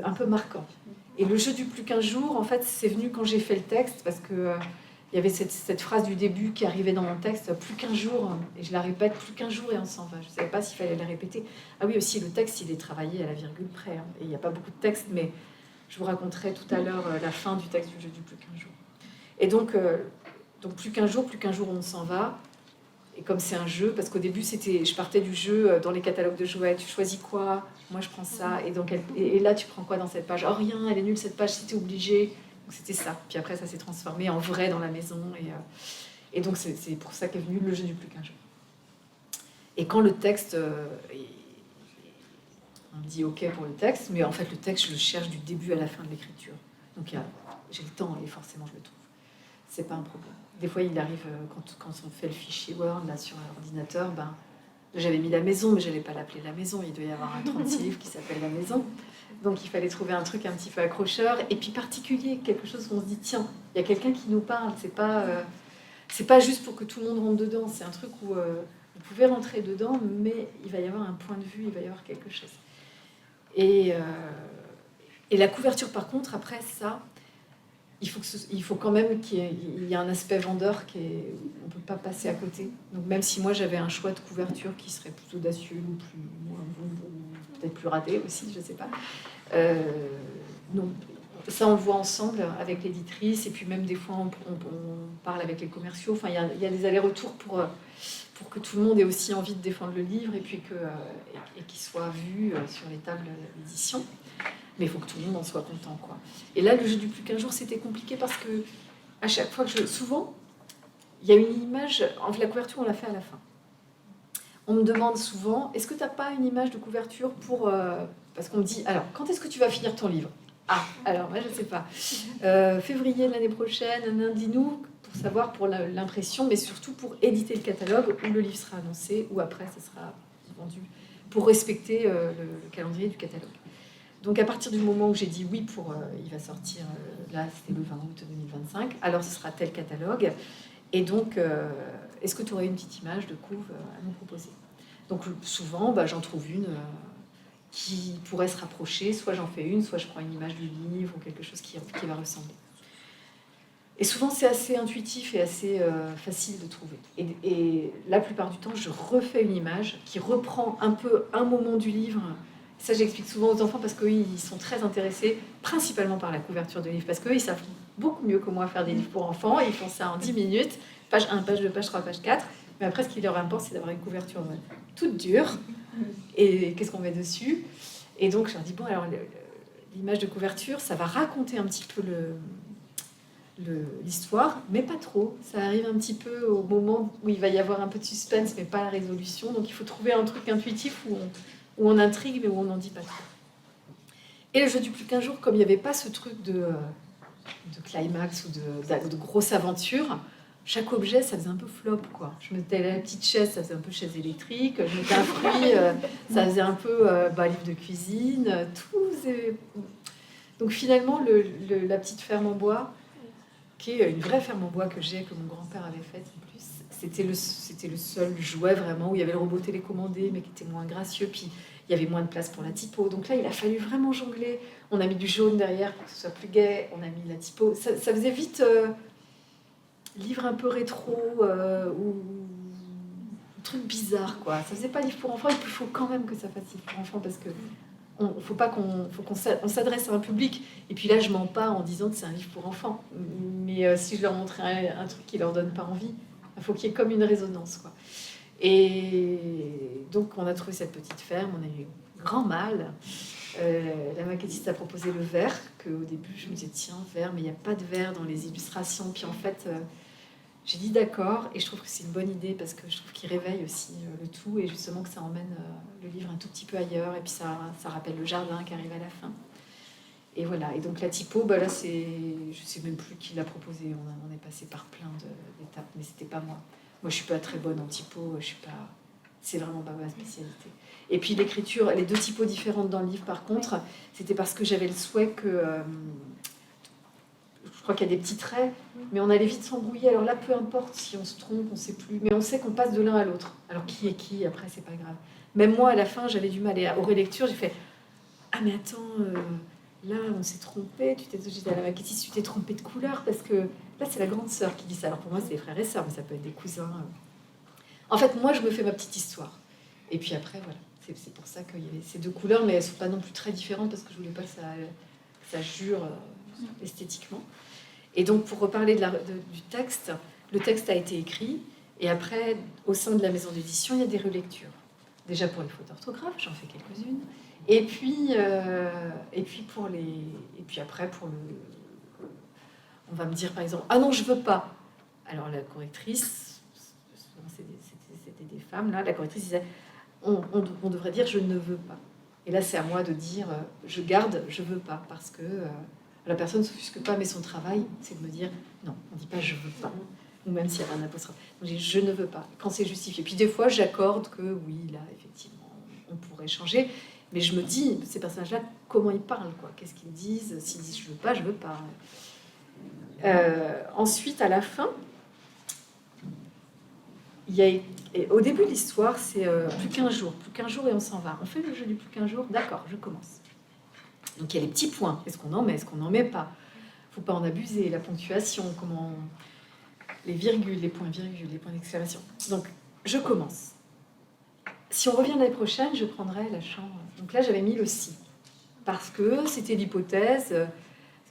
un peu marquant. Et le jeu du plus qu'un jour, en fait, c'est venu quand j'ai fait le texte, parce que il y avait cette phrase du début qui arrivait dans mon texte, plus qu'un jour, et je la répète, plus qu'un jour et on s'en va. Je ne savais pas s'il fallait la répéter. Ah oui, aussi, le texte, il est travaillé à la virgule près, hein, et il n'y a pas beaucoup de texte, mais je vous raconterai tout à l'heure la fin du texte du jeu du plus qu'un jour. Et donc plus qu'un jour, on s'en va. Et comme c'est un jeu, parce qu'au début, je partais du jeu dans les catalogues de jouets, tu choisis quoi? Moi, je prends ça. Et là, tu prends quoi dans cette page? Oh, rien, elle est nulle cette page, si t'es obligé. Donc c'était ça. Puis après, ça s'est transformé en vrai dans la maison. Et donc, c'est pour ça qu'est venu le jeu du plus qu'un jour. Et quand le texte... on me dit OK pour le texte, mais en fait, le texte, je le cherche du début à la fin de l'écriture. Donc j'ai le temps et forcément, je le trouve. C'est pas un problème. Des fois, il arrive, quand on fait le fichier Word là, sur l'ordinateur, j'avais mis la maison, mais je n'allais pas l'appeler la maison. Il doit y avoir un 36 livres qui s'appelle la maison. Donc, il fallait trouver un truc un petit peu accrocheur. Et puis, particulier, quelque chose où on se dit, tiens, il y a quelqu'un qui nous parle. C'est pas juste pour que tout le monde rentre dedans. C'est un truc où vous pouvez rentrer dedans, mais il va y avoir un point de vue, il va y avoir quelque chose. Et la couverture, par contre, après ça... Il faut quand même qu'il y ait un aspect vendeur on ne peut pas passer à côté. Donc même si moi j'avais un choix de couverture qui serait plutôt audacieux ou peut-être plus raté aussi, je ne sais pas. Non, ça on le voit ensemble avec l'éditrice et puis même des fois on parle avec les commerciaux. Enfin il y a des allers-retours pour que tout le monde ait aussi envie de défendre le livre et puis qu'il soit vu sur les tables d'édition. Mais il faut que tout le monde en soit content, quoi. Et là, le jeu du plus qu'un jour, c'était compliqué parce que à chaque fois souvent, il y a une image. En fait, la couverture, on l'a fait à la fin. On me demande souvent, est-ce que tu n'as pas une image de couverture pour... parce qu'on me dit, alors, quand est-ce que tu vas finir ton livre? Ah, alors, moi, je ne sais pas. Février de l'année prochaine, dis-nous, pour savoir pour l'impression, mais surtout pour éditer le catalogue, où le livre sera annoncé, ou après, ça sera vendu, pour respecter le calendrier du catalogue. Donc à partir du moment où j'ai dit oui il va sortir, là c'était le 20 août 2025, alors ce sera tel catalogue. Et donc, est-ce que tu aurais une petite image de couve à nous proposer? Donc souvent, j'en trouve une qui pourrait se rapprocher, soit j'en fais une, soit je prends une image du livre ou quelque chose qui va ressembler. Et souvent c'est assez intuitif et assez facile de trouver. Et la plupart du temps, je refais une image qui reprend un peu un moment du livre. Ça, j'explique souvent aux enfants parce qu'eux, ils sont très intéressés, principalement par la couverture de livre, parce qu'eux, ils savent beaucoup mieux que moi faire des livres pour enfants, et ils font ça en 10 minutes, page 1, page 2, page 3, page 4. Mais après, ce qui leur importe, c'est d'avoir une couverture toute dure. Et qu'est-ce qu'on met dessus? Et donc, je leur dis, bon, alors, l'image de couverture, ça va raconter un petit peu l'histoire, mais pas trop. Ça arrive un petit peu au moment où il va y avoir un peu de suspense, mais pas la résolution. Donc, il faut trouver un truc intuitif où on intrigue, mais où on n'en dit pas trop. Et le jeu du plus qu'un jour, comme il n'y avait pas ce truc de climax ou de grosse aventure, chaque objet, ça faisait un peu flop, quoi. Je mettais la petite chaise, ça faisait un peu chaise électrique. Je mettais un fruit, ça faisait un peu livre de cuisine. Donc finalement, la petite ferme en bois, qui est une vraie ferme en bois que mon grand-père avait faite en plus, c'était le seul jouet vraiment où il y avait le robot télécommandé, mais qui était moins gracieux. Puis il y avait moins de place pour la typo. Donc là, il a fallu vraiment jongler. On a mis du jaune derrière pour que ce soit plus gai. On a mis la typo. Ça faisait vite livre un peu rétro ou truc bizarre, quoi. Ça faisait pas livre pour enfants. Et puis il faut quand même que ça fasse livre pour enfants parce que faut qu'on s'adresse à un public. Et puis là, je mens pas en disant que c'est un livre pour enfants. Mais si je leur montrais un truc qui leur donne pas envie, il faut qu'il y ait comme une résonance, quoi. Et donc, on a trouvé cette petite ferme, on a eu grand mal. La maquettiste a proposé le vert, qu'au début, je me disais, tiens, vert, mais il n'y a pas de vert dans les illustrations. Puis en fait, j'ai dit d'accord, et je trouve que c'est une bonne idée, parce que je trouve qu'il réveille aussi le tout, et justement que ça emmène le livre un tout petit peu ailleurs, et puis ça rappelle le jardin qui arrive à la fin. Et voilà, et donc la typo, bah là, je sais même plus qui l'a proposé, on est passé par plein d'étapes, mais c'était pas moi. Moi, je suis pas très bonne en typo, c'est vraiment pas ma spécialité. Et puis l'écriture, les 2 typos différentes dans le livre, par contre, c'était parce que j'avais le souhait que... je crois qu'il y a des petits traits, mais on allait vite s'embrouiller. Alors là, peu importe si on se trompe, on sait plus, mais on sait qu'on passe de l'un à l'autre. Alors qui est qui, après, c'est pas grave. Même moi, à la fin, j'avais du mal. Et aux relectures, j'ai fait « Ah, mais attends, là, on s'est trompé. J'ai dit à la maquettiste, tu t'es trompé de couleur, parce que là, c'est la grande sœur qui dit ça. Alors pour moi, c'est les frères et sœurs, mais ça peut être des cousins. En fait, moi, je me fais ma petite histoire. Et puis après, voilà. C'est pour ça qu'il y avait ces 2 couleurs, mais elles ne sont pas non plus très différentes, parce que je ne voulais pas que ça jure esthétiquement. Et donc, pour reparler du texte, le texte a été écrit, et après, au sein de la maison d'édition, il y a des relectures. Déjà pour les fautes d'orthographe, j'en fais quelques-unes. Et puis après, on va me dire, par exemple, « Ah non, je veux pas !» Alors, la correctrice, c'était des femmes, là, la correctrice disait, on devrait dire « je ne veux pas ». Et là, c'est à moi de dire « je garde, je veux pas », parce que la personne ne s'offusque pas, mais son travail, c'est de me dire « non, on ne dit pas « je veux pas », ou même s'il y a un apostrophe. Donc, je dis « je ne veux pas », quand c'est justifié. Puis des fois, j'accorde que oui, là, effectivement, on pourrait changer, mais je me dis, ces personnages-là, comment ils parlent, quoi ? Qu'est-ce qu'ils disent ? S'ils disent « je veux pas », je veux pas. Ensuite, à la fin, au début de l'histoire, c'est plus qu'un jour et on s'en va. On fait le jeu du plus qu'un jour, d'accord, je commence. Donc il y a les petits points, est-ce qu'on en met, est-ce qu'on n'en met pas ? Faut pas en abuser, la ponctuation, les virgules, les points-virgules, les points d'exclamation. Donc je commence. Si on revient l'année prochaine, je prendrai la chambre. Donc là, j'avais mis le si, parce que c'était l'hypothèse.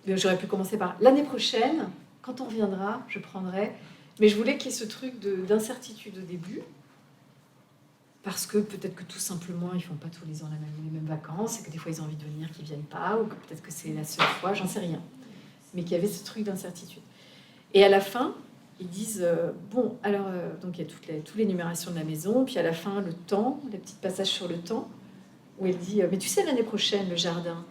J'aurais pu commencer par l'année prochaine, quand on reviendra, je prendrai... Mais je voulais qu'il y ait ce truc d'incertitude au début, parce que peut-être que tout simplement, ils font pas tous les ans les mêmes vacances, et que des fois, ils ont envie de venir, qu'ils viennent pas, ou que peut-être que c'est la seule fois, j'en sais rien. Mais qu'il y avait ce truc d'incertitude. Et à la fin, ils disent, bon, alors, donc il y a toutes les énumérations de la maison, puis à la fin, le temps, les petits passages sur le temps, où elle dit, mais tu sais, l'année prochaine, le jardin,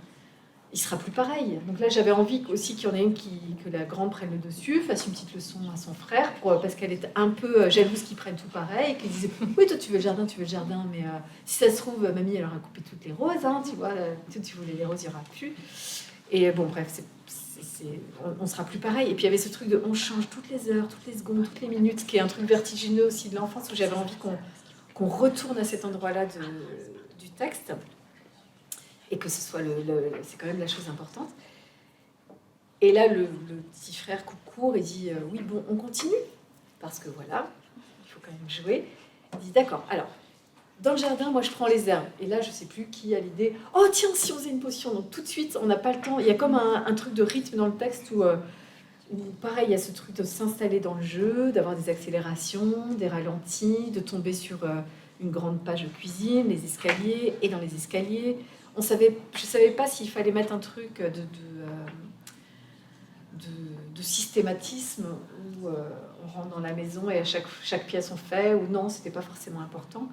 il sera plus pareil. Donc là, j'avais envie aussi qu'il y en ait une que la grande prenne le dessus, fasse une petite leçon à son frère, parce qu'elle est un peu jalouse qu'ils prennent tout pareil, et qu'elle disait, oui, toi, tu veux le jardin, mais si ça se trouve, mamie, elle aura coupé toutes les roses, hein, tu vois, tu voulais les roses, il n'y aura plus. Et bon, bref, on sera plus pareil. Et puis, il y avait ce truc de, on change toutes les heures, toutes les secondes, toutes les minutes, qui est un truc vertigineux aussi de l'enfance, où j'avais envie qu'on retourne à cet endroit-là du texte. Et que ce soit c'est quand même la chose importante. Et là, le petit frère coupe court et dit oui, bon, on continue, parce que voilà, il faut quand même jouer. Il dit d'accord, alors, dans le jardin, moi je prends les herbes. Et là, je sais plus qui a l'idée, oh tiens, si on faisait une potion. Donc tout de suite, on n'a pas le temps. Il y a comme un truc de rythme dans le texte où pareil, il y a ce truc de s'installer dans le jeu, d'avoir des accélérations, des ralentis, de tomber sur une grande page de cuisine, les escaliers, et dans les escaliers. Je savais pas s'il fallait mettre un truc de systématisme où on rentre dans la maison et à chaque pièce on fait, ou non, c'était pas forcément important.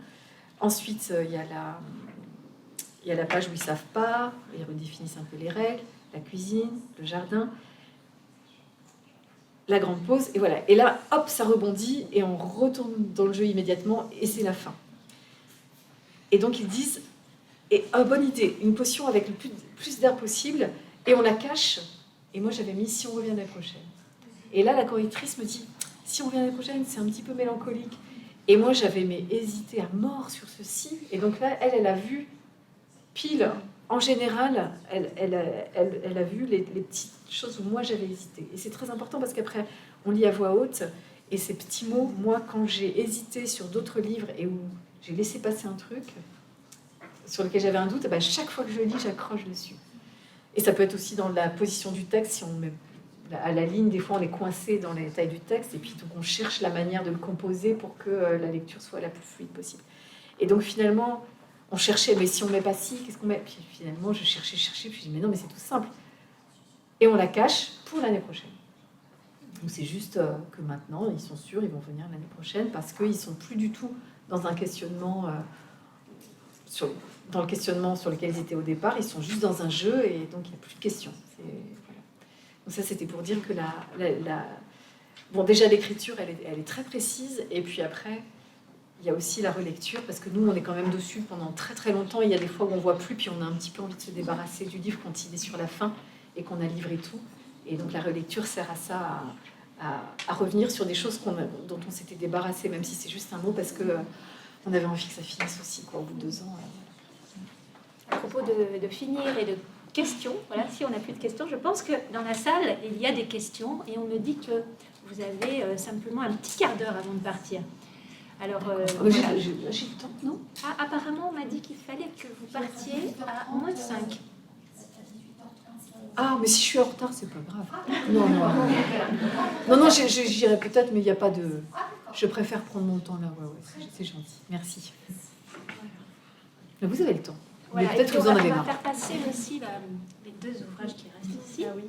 Ensuite, il y a la page où ils savent pas, ils redéfinissent un peu les règles, la cuisine, le jardin, la grande pause, et voilà. Et là, hop, ça rebondit et on retourne dans le jeu immédiatement et c'est la fin. Et donc ils disent, et bonne idée, une potion avec le plus d'air possible, et on la cache. Et moi, j'avais mis « si on revient l'année prochaine ». Et là, la correctrice me dit « si on revient l'année prochaine, c'est un petit peu mélancolique ». Et moi, j'avais hésité à mort sur ceci. Et donc là, elle a vu pile. En général, elle a vu les petites choses où moi, j'avais hésité. Et c'est très important parce qu'après, on lit à voix haute. Et ces petits mots, moi, quand j'ai hésité sur d'autres livres et où j'ai laissé passer un truc... sur lequel j'avais un doute, eh ben, chaque fois que je lis, j'accroche dessus. Et ça peut être aussi dans la position du texte, si on met à la ligne, des fois on est coincé dans les tailles du texte, et puis donc on cherche la manière de le composer pour que la lecture soit la plus fluide possible. Et donc finalement, on cherchait, mais si on met pas ci, qu'est-ce qu'on met? Puis finalement, je cherchais, puis je dis, mais non, mais c'est tout simple. Et on la cache pour l'année prochaine. Donc c'est juste que maintenant, ils sont sûrs, ils vont venir l'année prochaine, parce qu'ils sont plus du tout dans un questionnement, dans le questionnement sur lequel ils étaient au départ, ils sont juste dans un jeu, et donc il n'y a plus de questions. Voilà. Donc ça, c'était pour dire que bon, déjà l'écriture, elle est très précise, et puis après, il y a aussi la relecture, parce que nous, on est quand même dessus pendant très très longtemps. Il y a des fois où on voit plus, puis on a un petit peu envie de se débarrasser du livre quand il est sur la fin et qu'on a livré tout. Et donc la relecture sert à ça, à revenir sur des choses dont on s'était débarrassé, même si c'est juste un mot, parce que on avait envie que ça finisse aussi, quoi, au bout de 2 ans. À propos de finir et de questions, voilà, si on n'a plus de questions, je pense que dans la salle, il y a des questions, et on me dit que vous avez simplement un petit quart d'heure avant de partir. Alors, voilà. J'ai le temps, non? Ah, apparemment, on m'a dit qu'il fallait que vous partiez à moins de 5. Ah, mais si je suis en retard, c'est pas grave. Non, j'irai peut-être, mais il n'y a pas de... Je préfère prendre mon temps là, ouais, c'est gentil. Merci. Mais vous avez le temps. Voilà, mais peut-être que vous en avez marre. On va faire passer aussi les 2 ouvrages qui restent ici. Ah oui.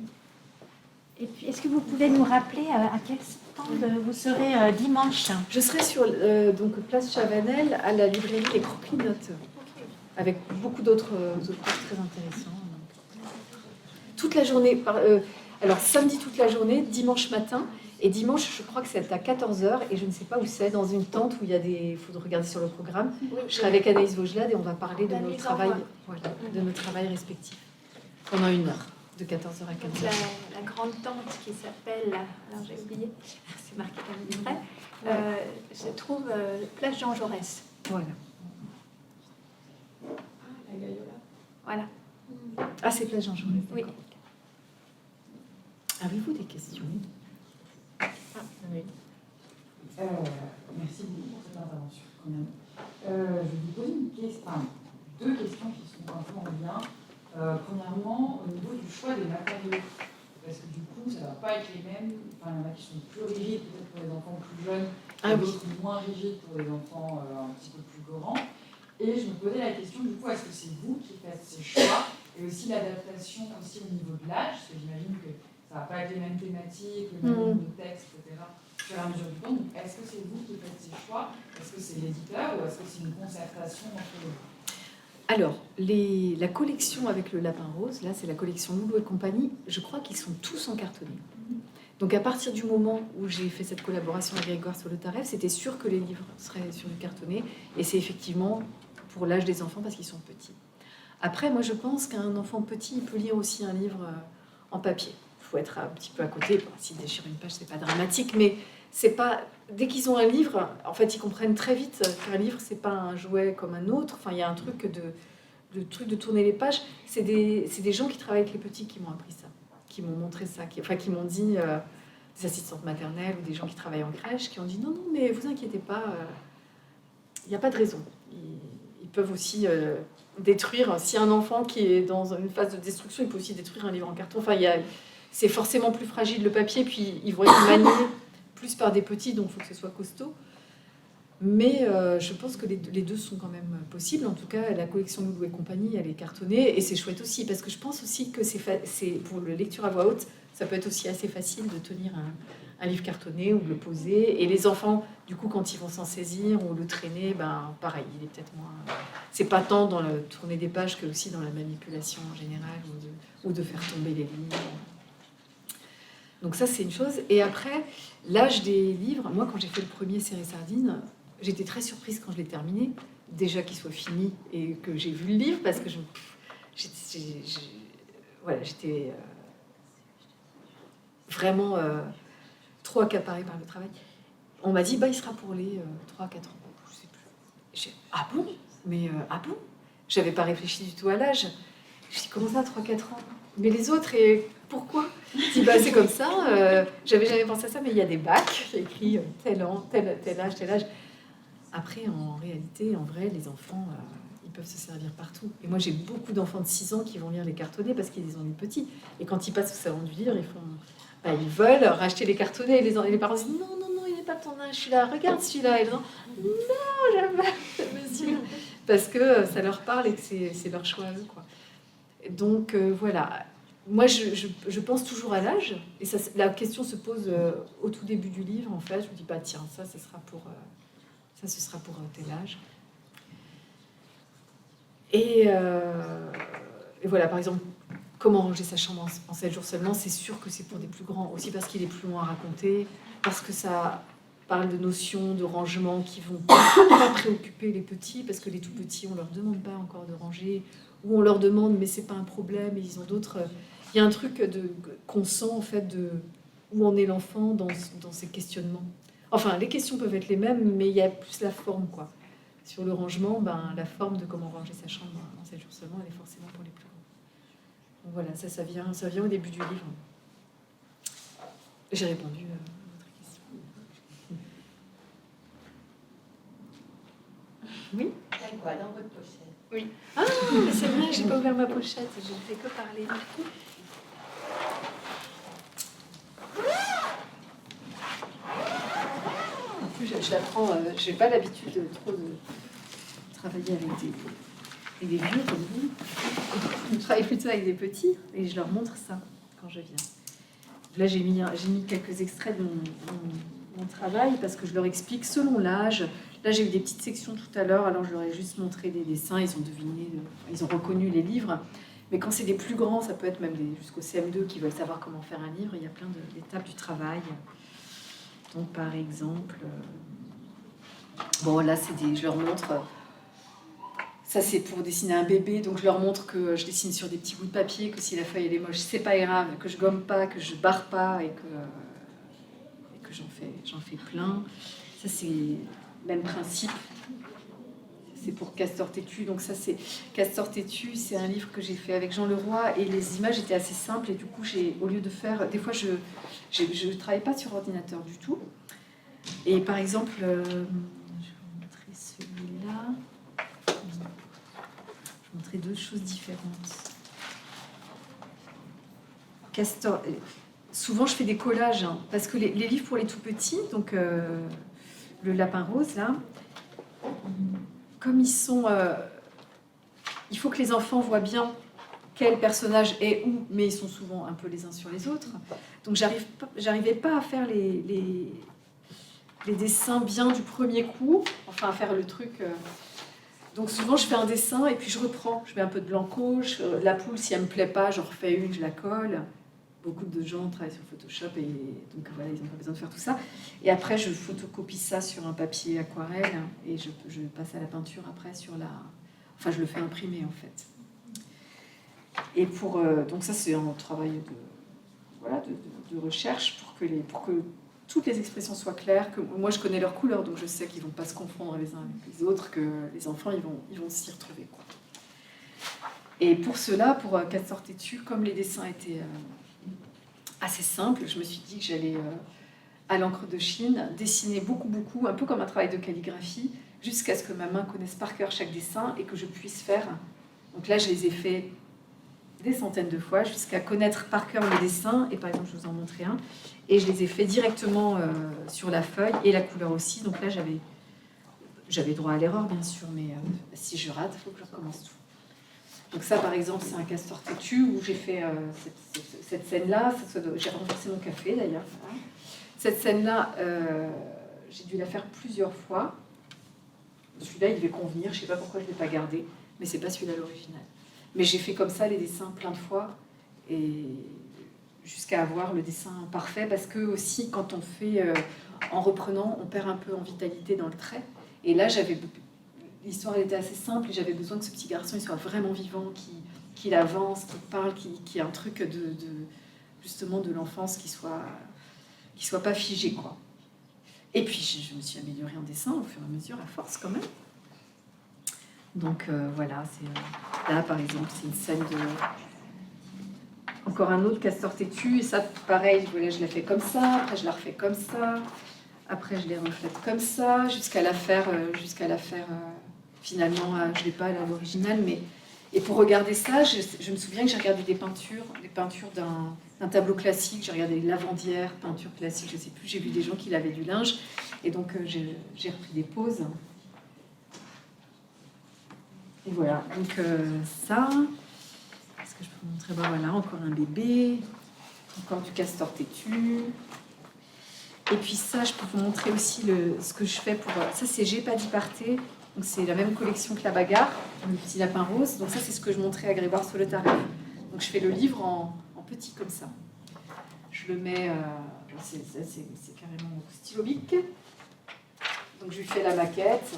Et puis, est-ce que vous pouvez nous rappeler à quel stand vous serez dimanche? Je serai sur donc place Chavanel à la librairie Les Croquis-Notes, avec beaucoup d'autres textes très intéressants. Toute la journée, alors samedi toute la journée, dimanche matin, et dimanche je crois que c'est à 14h, et je ne sais pas où c'est, dans une tente où il y a des... Il faut regarder sur le programme. Oui, je serai avec Anaïs Vaugelade et on va parler de nos travails, de nos travails respectifs pendant 1 heure. De 14h à 15h. La grande tente qui s'appelle, alors j'ai oublié, c'est marqué comme livret, se trouve place Jean Jaurès. Voilà. La Gaiola. Voilà. Ah, c'est place Jean Jaurès. Oui. Avez-vous des questions? Oui. Merci beaucoup pour cette intervention. Quand même. Je vais vous poser 2 questions qui sont un peu en lien. Premièrement, au niveau du choix des matériaux, parce que du coup, ça ne va pas être les mêmes. Enfin, il y en a qui sont plus rigides, peut-être pour les enfants plus jeunes, et d'autres moins rigides pour les enfants un petit peu plus grands. Et je me posais la question, du coup, est-ce que c'est vous qui faites ces choix, et aussi l'adaptation aussi au niveau de l'âge, parce que j'imagine que ça ne va pas être les mêmes thématiques, le même nombre de textes, etc. Au fur et à mesure du temps. Donc, est-ce que c'est vous qui faites ces choix? Est-ce que c'est l'éditeur, ou est-ce que c'est une concertation entre les deux? Alors, la collection avec le lapin rose, là, c'est la collection Loulou et compagnie. Je crois qu'ils sont tous en cartonné. Donc, à partir du moment où j'ai fait cette collaboration avec Grégoire sur le Taref, c'était sûr que les livres seraient sur du cartonné. Et c'est effectivement pour l'âge des enfants parce qu'ils sont petits. Après, moi, je pense qu'un enfant petit, il peut lire aussi un livre en papier. Il faut être un petit peu à côté. Bon, s'il déchire une page, c'est pas dramatique, mais c'est pas... Dès qu'ils ont un livre, en fait, ils comprennent très vite qu'un livre, c'est pas un jouet comme un autre. Enfin, il y a un truc de tourner les pages. C'est des gens qui travaillent avec les petits qui m'ont appris ça, qui m'ont montré ça, qui m'ont dit, des assistantes maternelles ou des gens qui travaillent en crèche, qui ont dit non, mais vous inquiétez pas, il n'y a pas de raison. Ils peuvent aussi détruire, si un enfant qui est dans une phase de destruction, il peut aussi détruire un livre en carton. Enfin, c'est forcément plus fragile le papier, puis ils vont être maniés plus par des petits, donc il faut que ce soit costaud. Mais je pense que les deux sont quand même possibles. En tout cas, la collection Loulou et compagnie, elle est cartonnée. Et c'est chouette aussi, parce que je pense aussi que c'est pour la lecture à voix haute, ça peut être aussi assez facile de tenir un livre cartonné ou de le poser. Et les enfants, du coup, quand ils vont s'en saisir ou le traîner, ben, pareil, il est peut-être moins... C'est pas tant dans le tourner des pages que aussi dans la manipulation en général ou de faire tomber les livres. Donc ça, c'est une chose. Et après, l'âge des livres, moi, quand j'ai fait le premier Serré Sardine, j'étais très surprise quand je l'ai terminé, déjà qu'il soit fini et que j'ai vu le livre, parce que j'étais vraiment trop accaparée par le travail. On m'a dit, il sera pour les 3-4 ans, je sais plus. Ah bon? Mais ah bon? J'avais pas réfléchi du tout à l'âge. Je dis, comment ça, 3-4 ans? Mais les autres, et pourquoi? Je dis, c'est comme ça, j'avais jamais pensé à ça, mais il y a des bacs, il y a écrit tel an, tel âge, tel âge. Après, en réalité, en vrai, les enfants, ils peuvent se servir partout. Et moi, j'ai beaucoup d'enfants de 6 ans qui vont lire les cartonnets parce qu'ils les ont lus petits. Et quand ils passent au salon du livre, ils veulent racheter les cartonnets. Et les parents disent non, non, non, il n'est pas ton âge, celui-là, regarde celui-là. Et les gens, non, j'aime pas ce monsieur. Parce que ça leur parle et que c'est leur choix à eux, quoi. Et donc, voilà. Moi, je pense toujours à l'âge. Et ça, la question se pose au tout début du livre, en fait. Je me dis, bah tiens, ça, ce sera pour tel âge. Et voilà, par exemple, comment ranger sa chambre en 7 jours seulement, c'est sûr que c'est pour des plus grands, aussi parce qu'il est plus long à raconter, parce que ça parle de notions de rangement qui vont pas préoccuper les petits, parce que les tout petits, on leur demande pas encore de ranger, ou on leur demande, mais c'est pas un problème, et ils ont d'autres... Il y a un truc qu'on sent, en fait, de où en est l'enfant dans ces questionnements. Enfin, les questions peuvent être les mêmes, mais il y a plus la forme, quoi. Sur le rangement, la forme de comment ranger sa chambre en 7 jours seulement, elle est forcément pour les plus grands. Donc voilà, ça vient au début du livre. J'ai répondu à votre question. Oui ? Il y a quoi dans votre pochette? Oui. Ah, mais c'est vrai, j'ai pas ouvert ma pochette, je ne fais que parler. Je la prends, j'ai pas l'habitude de travailler avec des vieux comme vous. Je travaille plutôt avec des petits et je leur montre ça quand je viens. Là, j'ai mis quelques extraits de mon travail parce que je leur explique selon l'âge. Là, j'ai eu des petites sections tout à l'heure, alors je leur ai juste montré des dessins, ils ont deviné, ils ont reconnu les livres. Mais quand c'est des plus grands, ça peut être même jusqu'au CM2 qui veulent savoir comment faire un livre, il y a plein d'étapes du travail. Donc, par exemple, bon, là, je leur montre, ça c'est pour dessiner un bébé, donc je leur montre que je dessine sur des petits bouts de papier, que si la feuille elle est moche, c'est pas grave, que je gomme pas, que je barre pas et que j'en fais plein. Ça, c'est le même principe. C'est pour Castor Têtu. Donc ça, c'est Castor Têtu, c'est un livre que j'ai fait avec Jean Leroy et les images étaient assez simples et du coup, au lieu de faire... Des fois, je travaille pas sur ordinateur du tout. Et par exemple, je vais vous montrer celui-là. Je vais vous montrer deux choses différentes. Castor... Souvent, je fais des collages, hein, parce que les livres pour les tout petits, donc le lapin rose, là, comme ils sont... il faut que les enfants voient bien quel personnage est où, mais ils sont souvent un peu les uns sur les autres. Donc, j'arrivais pas à faire les dessins bien du premier coup, enfin, à faire le truc... Donc, souvent, je fais un dessin et puis je reprends. Je mets un peu de blanco, la poule, si elle me plaît pas, j'en refais une, je la colle. Beaucoup de gens travaillent sur Photoshop et donc voilà, ils n'ont pas besoin de faire tout ça. Et après, je photocopie ça sur un papier aquarelle et je passe à la peinture après sur la... Enfin, je le fais imprimer en fait. Et donc ça, c'est un travail de recherche pour que toutes les expressions soient claires. Que moi, je connais leurs couleurs, donc je sais qu'ils ne vont pas se confondre les uns avec les autres, que les enfants, ils vont s'y retrouver, quoi. Et pour cela, pour Castor Têtu, comme les dessins étaient... assez simple, je me suis dit que j'allais à l'encre de Chine dessiner beaucoup, un peu comme un travail de calligraphie, jusqu'à ce que ma main connaisse par cœur chaque dessin et que je puisse faire. Donc là, je les ai fait des centaines de fois jusqu'à connaître par cœur le dessin. Et par exemple, je vous en montrer un. Et je les ai fait directement sur la feuille et la couleur aussi. Donc là, j'avais droit à l'erreur, bien sûr, mais si je rate, il faut que je recommence tout. Donc ça, par exemple, c'est un Castor Têtu où j'ai fait cette scène-là. J'ai renversé mon café, d'ailleurs. Voilà. Cette scène-là, j'ai dû la faire plusieurs fois. Celui-là, il devait convenir. Je ne sais pas pourquoi je ne l'ai pas gardé, mais ce n'est pas celui-là l'original. Mais j'ai fait comme ça les dessins plein de fois, et jusqu'à avoir le dessin parfait, parce que aussi, quand on fait en reprenant, on perd un peu en vitalité dans le trait. Et là, l'histoire elle était assez simple et j'avais besoin que ce petit garçon il soit vraiment vivant, qu'il avance, qu'il parle, qu'il y ait un truc justement de l'enfance qui soit pas figé, quoi. Et puis je me suis améliorée en dessin au fur et à mesure, à force quand même. Donc voilà, là par exemple c'est une scène de encore un autre Castor Têtu et ça pareil, voilà, je l'ai fait comme ça, après je la refais comme ça. Après, je les reflète comme ça, jusqu'à la faire finalement, je ne l'ai pas à l'original, mais... Et pour regarder ça, je me souviens que j'ai regardé des peintures d'un tableau classique, j'ai regardé Lavandière, peinture classique, je ne sais plus, j'ai vu des gens qui lavaient du linge, et donc j'ai repris des poses. Et voilà, donc ça, est-ce que je peux vous montrer? Ben voilà, encore un bébé, encore du castor têtu. Et puis ça, je peux vous montrer aussi ce que je fais pour... Ça, c'est J'ai pas d'Iparté. Donc c'est la même collection que La Bagarre, le petit lapin rose. Donc ça, c'est ce que je montrais à Grégoire sur le tarif. Donc je fais le livre en petit comme ça. Je le mets... c'est carrément au stylo bic. Donc je lui fais la maquette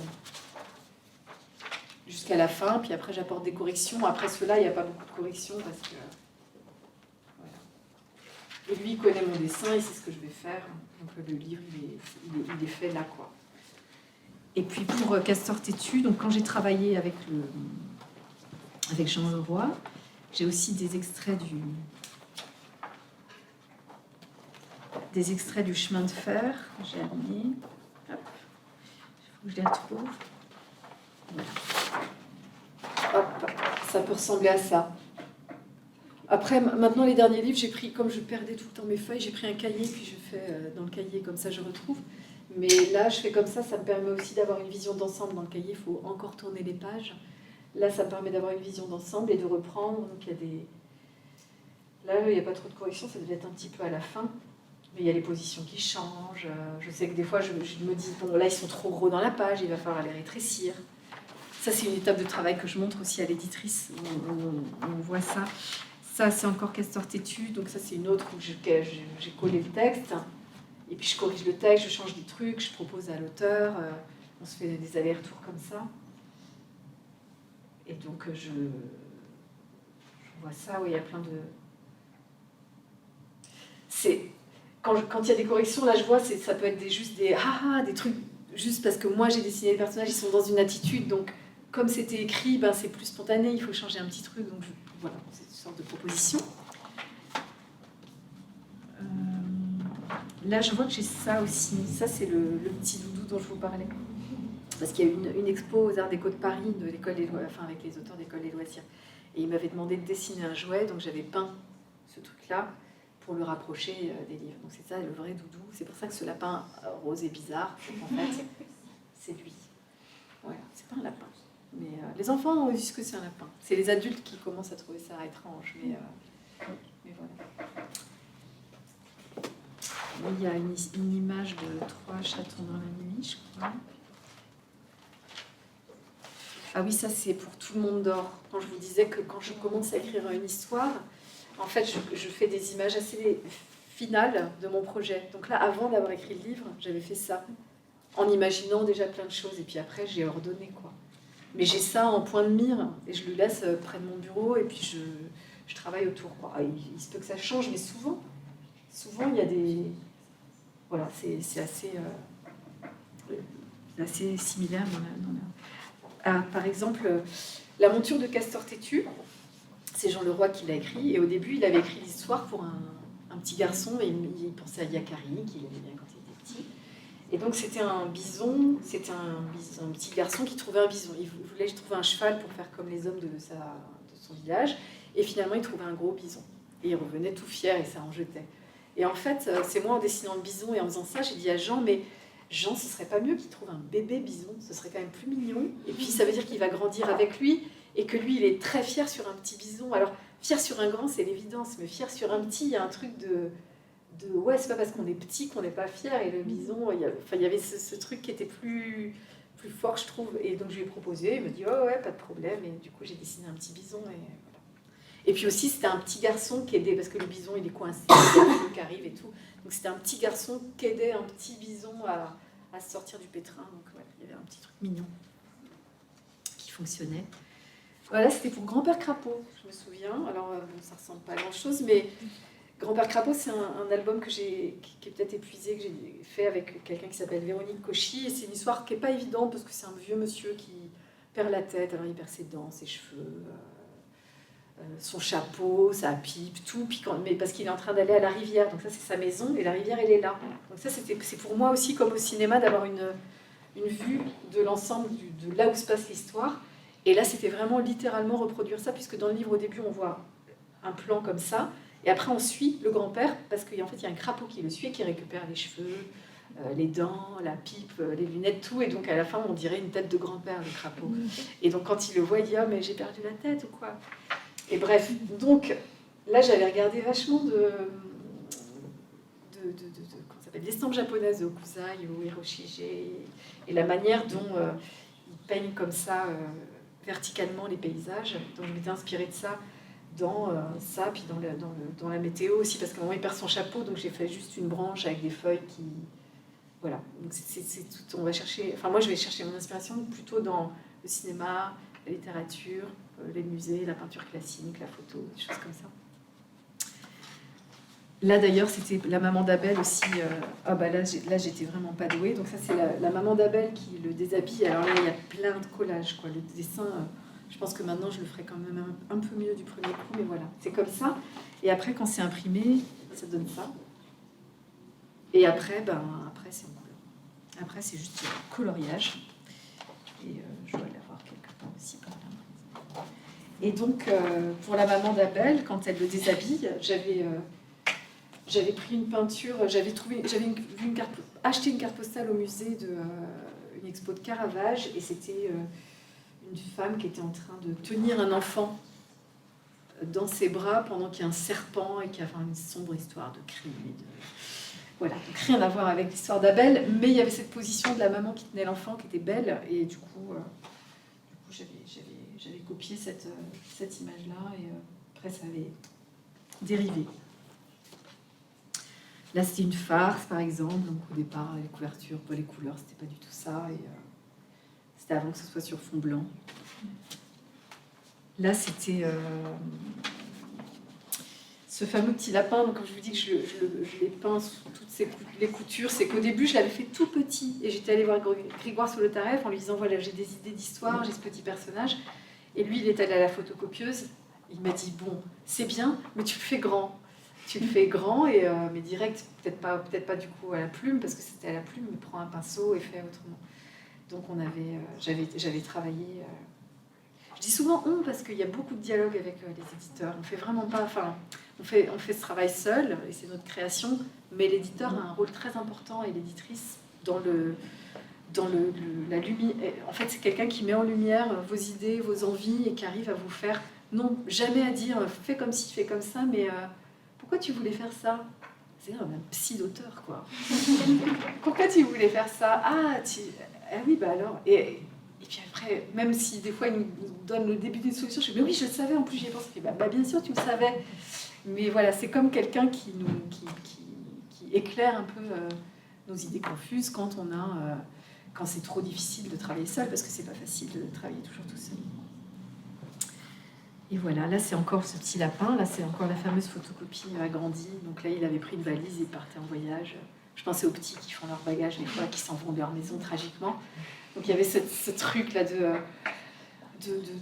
jusqu'à la fin. Puis après, j'apporte des corrections. Après cela, il n'y a pas beaucoup de corrections parce que... Voilà. Et lui, il connaît mon dessin, il sait ce que je vais faire. Donc le livre, il est fait là, quoi. Et puis pour Castor Têtu, donc quand j'ai travaillé avec Jean Leroy, j'ai aussi des extraits du chemin de fer que j'ai amené. Hop, il faut que je les retrouve. Voilà. Hop, ça peut ressembler à ça. Après, maintenant, les derniers livres, j'ai pris, comme je perdais tout le temps mes feuilles, j'ai pris un cahier, puis je fais dans le cahier, comme ça je retrouve. Mais là, je fais comme ça me permet aussi d'avoir une vision d'ensemble. Dans le cahier, il faut encore tourner les pages. Là, ça me permet d'avoir une vision d'ensemble et de reprendre. Donc, il y a des... Là, il n'y a pas trop de corrections, ça devait être un petit peu à la fin. Mais il y a les positions qui changent. Je sais que des fois, je me dis, bon, là, ils sont trop gros dans la page, il va falloir les rétrécir. Ça, c'est une étape de travail que je montre aussi à l'éditrice. On voit ça. Ça, c'est encore Castor Têtu. Donc, ça, c'est une autre où j'ai collé le texte. Et puis je corrige le texte, je change des trucs, je propose à l'auteur, on se fait des allers-retours comme ça. Et donc je vois ça, oui, il y a plein de... Quand il y a des corrections, là je vois, ça peut être juste des trucs, juste parce que moi j'ai dessiné les personnages, ils sont dans une attitude, donc comme c'était écrit, ben, c'est plus spontané, il faut changer un petit truc, donc voilà, c'est une sorte de proposition. Là, je vois que j'ai ça aussi. Ça, c'est le petit doudou dont je vous parlais. Parce qu'il y a eu une expo aux Arts Déco de Paris, de l'école des loisirs, avec les auteurs d'école des loisirs. Et ils m'avaient demandé de dessiner un jouet, donc j'avais peint ce truc-là pour le rapprocher des livres. Donc c'est ça, le vrai doudou. C'est pour ça que ce lapin rose est bizarre. En fait, c'est lui. Voilà, c'est pas un lapin. Mais les enfants ont dit que c'est un lapin. C'est les adultes qui commencent à trouver ça étrange. Mais voilà. Il y a une image de 3 chatons dans la nuit, je crois. Ah oui, ça c'est pour Tout le monde dort. Quand je vous disais que quand je commence à écrire une histoire, en fait, je fais des images assez finales de mon projet. Donc là, avant d'avoir écrit le livre, j'avais fait ça, en imaginant déjà plein de choses. Et puis après, j'ai ordonné, quoi. Mais j'ai ça en point de mire, et je le laisse près de mon bureau, et puis je travaille autour, quoi. Il se peut que ça change, mais souvent, il y a des... Voilà, c'est assez similaire par exemple, La monture de Castor Têtu, c'est Jean Leroy qui l'a écrit, et au début, il avait écrit l'histoire pour un petit garçon, et il pensait à Yakari, qu'il aimait bien quand il était petit. Et donc, c'était un petit garçon qui trouvait un bison. Il voulait trouver un cheval pour faire comme les hommes de son village, et finalement, il trouvait un gros bison. Et il revenait tout fier, et ça en jetait. Et en fait, c'est moi en dessinant le bison et en faisant ça, j'ai dit à Jean, mais Jean, ce serait pas mieux qu'il trouve un bébé bison, ce serait quand même plus mignon. Et puis ça veut dire qu'il va grandir avec lui et que lui, il est très fier sur un petit bison. Alors, fier sur un grand, c'est l'évidence, mais fier sur un petit, il y a un truc ouais, c'est pas parce qu'on est petit qu'on n'est pas fier. Et le bison, il y avait ce truc qui était plus fort, je trouve. Et donc je lui ai proposé, il me dit, oh ouais, pas de problème. Et du coup, j'ai dessiné un petit bison et voilà. Et puis aussi, c'était un petit garçon qui aidait, parce que le bison, il est coincé, il y a un feu qui arrive et tout. Donc c'était un petit garçon qui aidait un petit bison à sortir du pétrin. Donc voilà, il y avait un petit truc mignon qui fonctionnait. Voilà, c'était pour Grand-Père Crapaud, je me souviens. Alors, bon, ça ressemble pas à grand-chose, mais Grand-Père Crapaud, c'est un album qui est peut-être épuisé, que j'ai fait avec quelqu'un qui s'appelle Véronique Cauchy. Et c'est une histoire qui n'est pas évidente, parce que c'est un vieux monsieur qui perd la tête. Alors, il perd ses dents, ses cheveux... son chapeau, sa pipe, tout, mais parce qu'il est en train d'aller à la rivière. Donc ça, c'est sa maison, et la rivière, elle est là. Donc ça, c'est pour moi aussi, comme au cinéma, d'avoir une vue de l'ensemble de là où se passe l'histoire. Et là, c'était vraiment littéralement reproduire ça, puisque dans le livre, au début, on voit un plan comme ça, et après, on suit le grand-père, parce qu'en fait, il y a un crapaud qui le suit, et qui récupère les cheveux, les dents, la pipe, les lunettes, tout, et donc à la fin, on dirait une tête de grand-père, le crapaud. Et donc, quand il le voit, il dit « Ah, mais j'ai perdu la tête, ou quoi ?» Et bref, donc, là, j'avais regardé vachement comment ça s'appelle, d'estampes japonaises de Hokusai ou Hiroshige, et la manière dont ils peignent comme ça verticalement les paysages. Donc je m'étais inspirée de ça dans ça, puis dans la météo aussi, parce qu'à un moment il perd son chapeau, donc j'ai fait juste une branche avec des feuilles qui... Voilà, donc c'est tout, on va chercher... Enfin moi je vais chercher mon inspiration plutôt dans le cinéma, la littérature, les musées, la peinture classique, la photo, des choses comme ça. Là d'ailleurs c'était la maman d'Abel aussi. Ah bah là j'étais vraiment pas douée. Donc ça c'est la maman d'Abel qui le déshabille. Alors là il y a plein de collages quoi. Le dessin, je pense que maintenant je le ferai quand même un peu mieux du premier coup, mais voilà, c'est comme ça. Et après quand c'est imprimé, ça donne ça. Et après après c'est en couleur. Après c'est juste coloriage. Et je dois l'avoir quelque part aussi par là. Et donc pour la maman d'Abel, quand elle le déshabille, j'avais pris une peinture, acheté une carte postale au musée une expo de Caravage, et c'était une femme qui était en train de tenir un enfant dans ses bras pendant qu'il y a un serpent et qu'il y a une sombre histoire de crime. Voilà, donc rien à voir avec l'histoire d'Abel, mais il y avait cette position de la maman qui tenait l'enfant qui était belle, et du coup j'avais copié cette image-là, et après ça avait dérivé. Là, c'était une farce, par exemple. Donc, au départ, les couvertures, pas les couleurs, c'était pas du tout ça. Et c'était avant que ce soit sur fond blanc. Là, c'était ce fameux petit lapin. Donc, comme je vous dis que je l'ai peint sous toutes les coutures, c'est qu'au début, je l'avais fait tout petit. Et j'étais allée voir Grégoire Solotareff en lui disant, voilà, j'ai des idées d'histoire, j'ai ce petit personnage. Et lui, il est allé à la photocopieuse. Il m'a dit, bon, c'est bien, mais tu le fais grand. Tu le fais grand, mais direct, peut-être pas du coup à la plume, parce que c'était à la plume, mais prends un pinceau et fais autrement. Donc j'avais travaillé. Je dis souvent on, parce qu'il y a beaucoup de dialogue avec les éditeurs. On fait vraiment pas, on fait ce travail seul, et c'est notre création, mais l'éditeur a un rôle très important, et l'éditrice dans la lumière. En fait, c'est quelqu'un qui met en lumière vos idées, vos envies, et qui arrive à vous faire, non, jamais à dire fais comme ci, fais comme ça, mais pourquoi tu voulais faire ça? C'est un psy d'auteur, quoi. Pourquoi tu voulais faire ça? Ah oui, bah alors. Et puis après, même si des fois il nous donne le début des solutions, je dis mais oui, je le savais, en plus j'y ai pensé. Bah bien sûr, tu le savais. Mais voilà, c'est comme quelqu'un qui éclaire un peu nos idées confuses quand quand c'est trop difficile de travailler seul, parce que c'est pas facile de travailler toujours tout seul. Et voilà, là c'est encore ce petit lapin, là c'est encore la fameuse photocopie agrandie. Donc là il avait pris une valise et il partait en voyage. Je pensais aux petits qui font leur bagage des fois, qui s'en vont de leur maison tragiquement. Donc il y avait ce truc là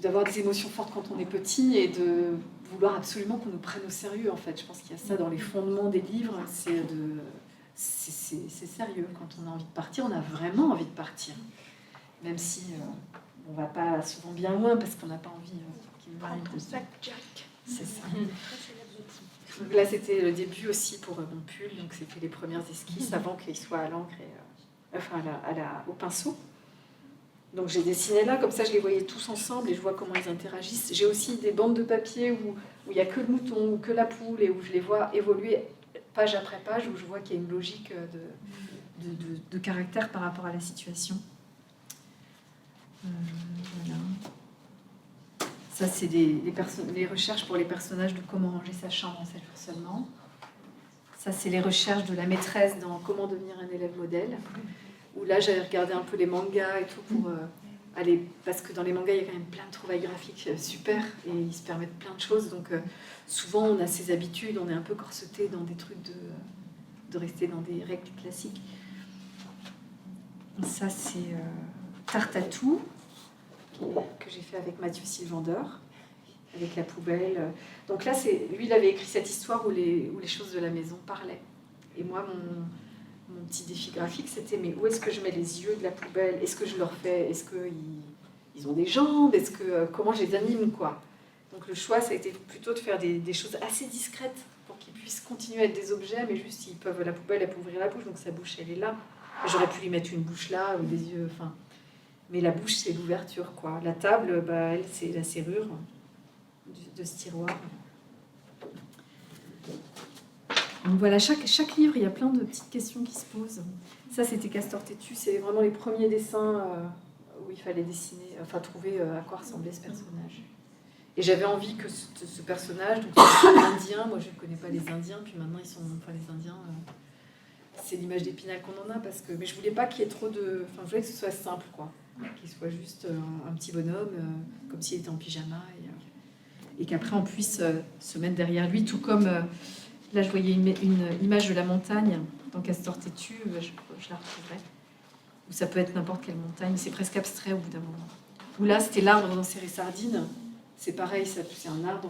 d'avoir des émotions fortes quand on est petit, et de vouloir absolument qu'on nous prenne au sérieux en fait. Je pense qu'il y a ça dans les fondements des livres, c'est sérieux. Quand on a envie de partir, on a vraiment envie de partir. Même si on va pas souvent bien loin, parce qu'on n'a pas envie... C'est ça. Donc là, c'était le début aussi pour mon pull. Donc c'était les premières esquisses avant qu'il soit à l'encre et au pinceau. Donc j'ai dessiné là, comme ça je les voyais tous ensemble et je vois comment ils interagissent. J'ai aussi des bandes de papier où il n'y a que le mouton ou que la poule, et où je les vois évoluer page après page, où je vois qu'il y a une logique de caractère par rapport à la situation. Voilà. Ça, c'est les recherches pour les personnages de comment ranger sa chambre en 7 jours seulement. Ça, c'est les recherches de la maîtresse dans comment devenir un élève modèle. Où là, j'avais regardé un peu les mangas et tout pour aller... Parce que dans les mangas, il y a quand même plein de trouvailles graphiques super, et ils se permettent plein de choses. Donc, souvent, on a ces habitudes, on est un peu corseté dans des trucs de rester dans des règles classiques. Ça, c'est Tartatou, que j'ai fait avec Mathieu Sylvander, avec la poubelle. Donc là, lui, il avait écrit cette histoire où les choses de la maison parlaient. Et moi, mon petit défi graphique, c'était mais où est-ce que je mets les yeux de la poubelle? Est-ce que je leur fais, est-ce qu'ils ont des jambes? Est-ce que, comment je les anime, quoi? Donc le choix, ça a été plutôt de faire des choses assez discrètes pour qu'ils puissent continuer à être des objets, mais juste s'ils peuvent, la poubelle, elle peut ouvrir la bouche, donc sa bouche, elle est là. J'aurais pu lui mettre une bouche là, ou des yeux, enfin... Mais la bouche, c'est l'ouverture, quoi. La table, bah, elle, c'est la serrure de ce tiroir. Donc voilà, chaque livre, il y a plein de petites questions qui se posent. Ça, c'était Castor Têtu, c'est vraiment les premiers dessins où il fallait dessiner, enfin trouver à quoi ressemblait ce personnage. Et j'avais envie que ce personnage, donc c'est indien, moi je ne connais pas les Indiens, puis maintenant ils sont, enfin les Indiens, c'est l'image d'Épinal qu'on en a, parce que, mais je voulais pas qu'il y ait trop de, enfin je voulais que ce soit simple, quoi, qu'il soit juste un petit bonhomme, comme s'il était en pyjama, et qu'après on puisse se mettre derrière lui, tout comme... Là, je voyais une image de la montagne dans Castor Têtu, je la retrouverai. Ou ça peut être n'importe quelle montagne, c'est presque abstrait au bout d'un moment. Ou là, c'était l'arbre dans Serré Sardine. C'est pareil, c'est un arbre.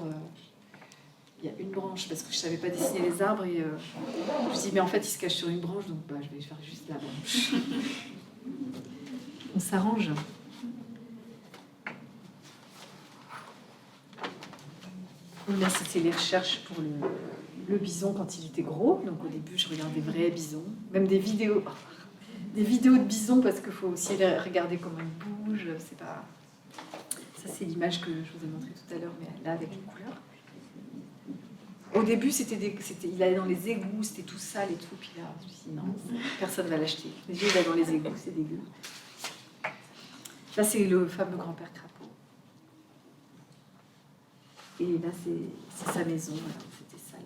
Il y a une branche, parce que je ne savais pas dessiner les arbres. Et je me suis dit, mais en fait, il se cache sur une branche, donc bah, je vais faire juste la branche. On s'arrange. Là, c'était les recherches pour le bison quand il était gros. Donc au début, je regardais des vrais bisons, même des vidéos de bisons, parce qu'il faut aussi regarder comment ils bougent. C'est pas... Ça, c'est l'image que je vous ai montrée tout à l'heure, mais là, avec les couleurs. Au début, il allait dans les égouts, c'était tout sale et tout. Puis là, je me suis dit, non, personne ne va l'acheter. Les yeux, il allait dans les égouts, c'est dégueu. Là, c'est le fameux grand-père crapaud. Et là, c'est sa maison. Voilà. C'était ça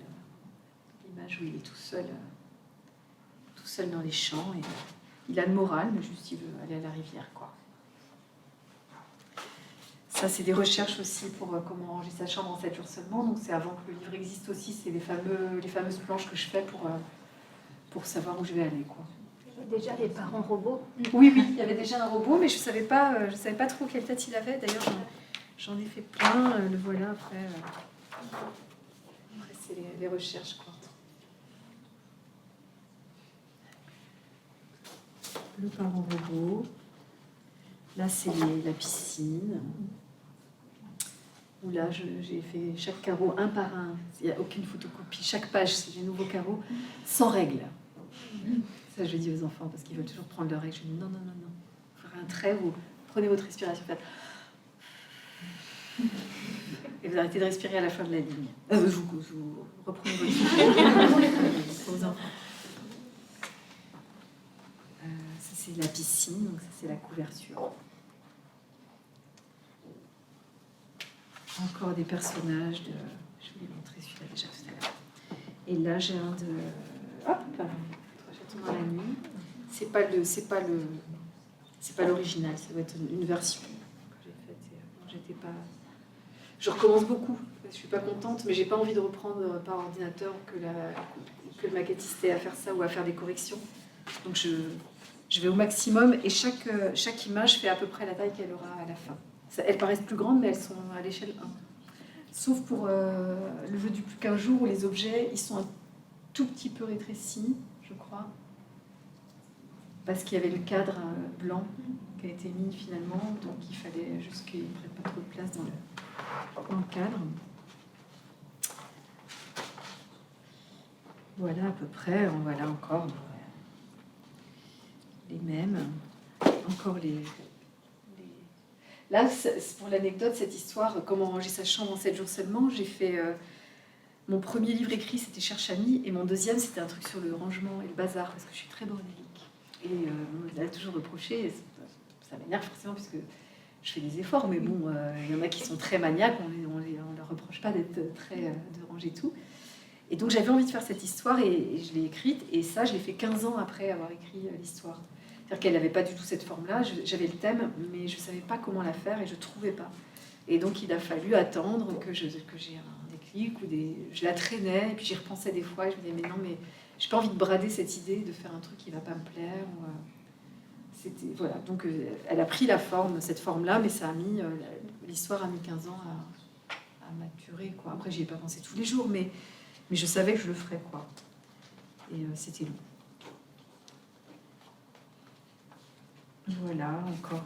l'image où il est tout seul dans les champs. Et il a le moral, mais juste il veut aller à la rivière, quoi. Ça, c'est des recherches aussi pour comment ranger sa chambre en 7 jours seulement. Donc, c'est avant que le livre existe aussi. C'est les fameuses planches que je fais pour savoir où je vais aller, quoi. Il y avait déjà les parents robots. Oui, il y avait déjà un robot, mais je savais pas trop quelle tête il avait. D'ailleurs, j'en ai fait plein. Le voilà après. Après, c'est les recherches, quoi. Le parent robot. Là, c'est la piscine. Où là, j'ai fait chaque carreau un par un. Il n'y a aucune photocopie. Chaque page, c'est des nouveaux carreaux, sans règles. Ça, je dis aux enfants, parce qu'ils veulent toujours prendre leurs règles. Je dis non. Vous ferez un trait, vous prenez votre respiration. Faites... Et vous arrêtez de respirer à la fin de la ligne. Vous reprenez votre souffle aux enfants. Ça, c'est la piscine, donc ça, c'est la couverture. Encore des personnages de... Je vous l'ai montré celui-là déjà tout à l'heure. Et là, j'ai un de... Hop, Trois chatons dans la nuit. C'est pas l'original, ça doit être une version que j'ai faite. J'étais pas... Je recommence beaucoup. Je suis pas contente, mais j'ai pas envie de reprendre par ordinateur que le maquettiste ait à faire ça ou à faire des corrections. Donc je vais au maximum et chaque image fait à peu près la taille qu'elle aura à la fin. Elles paraissent plus grandes, mais elles sont à l'échelle 1. Sauf pour le jeu du plus qu'un jour, où les objets, ils sont un tout petit peu rétrécis, je crois. Parce qu'il y avait le cadre blanc qui a été mis finalement, donc il fallait juste qu'ils ne prennent pas trop de place dans le cadre. Voilà à peu près, voilà encore les mêmes. Encore les... Là, c'est pour l'anecdote, cette histoire, comment ranger sa chambre en 7 jours seulement, j'ai fait... mon premier livre écrit, c'était Cherche Ami, et mon deuxième, c'était un truc sur le rangement et le bazar, parce que je suis très bordélique. Et on me l'a toujours reproché, ça m'énerve forcément, puisque je fais des efforts, mais bon, il y en a qui sont très maniaques, on leur reproche pas d'être de ranger tout. Et donc j'avais envie de faire cette histoire, et je l'ai écrite, et ça, je l'ai fait 15 ans après avoir écrit l'histoire. C'est-à-dire qu'elle n'avait pas du tout cette forme-là, j'avais le thème, mais je ne savais pas comment la faire, et je ne trouvais pas. Et donc il a fallu attendre que j'ai un déclic, je la traînais, et puis j'y repensais des fois, et je me disais, mais non, mais j'ai pas envie de brader cette idée, de faire un truc qui ne va pas me plaire. Voilà, donc elle a pris cette forme-là, mais ça a mis, l'histoire a mis 15 ans à maturer, quoi. Après, j'y ai pas pensé tous les jours, mais je savais que je le ferais, quoi. Et c'était long. Voilà, encore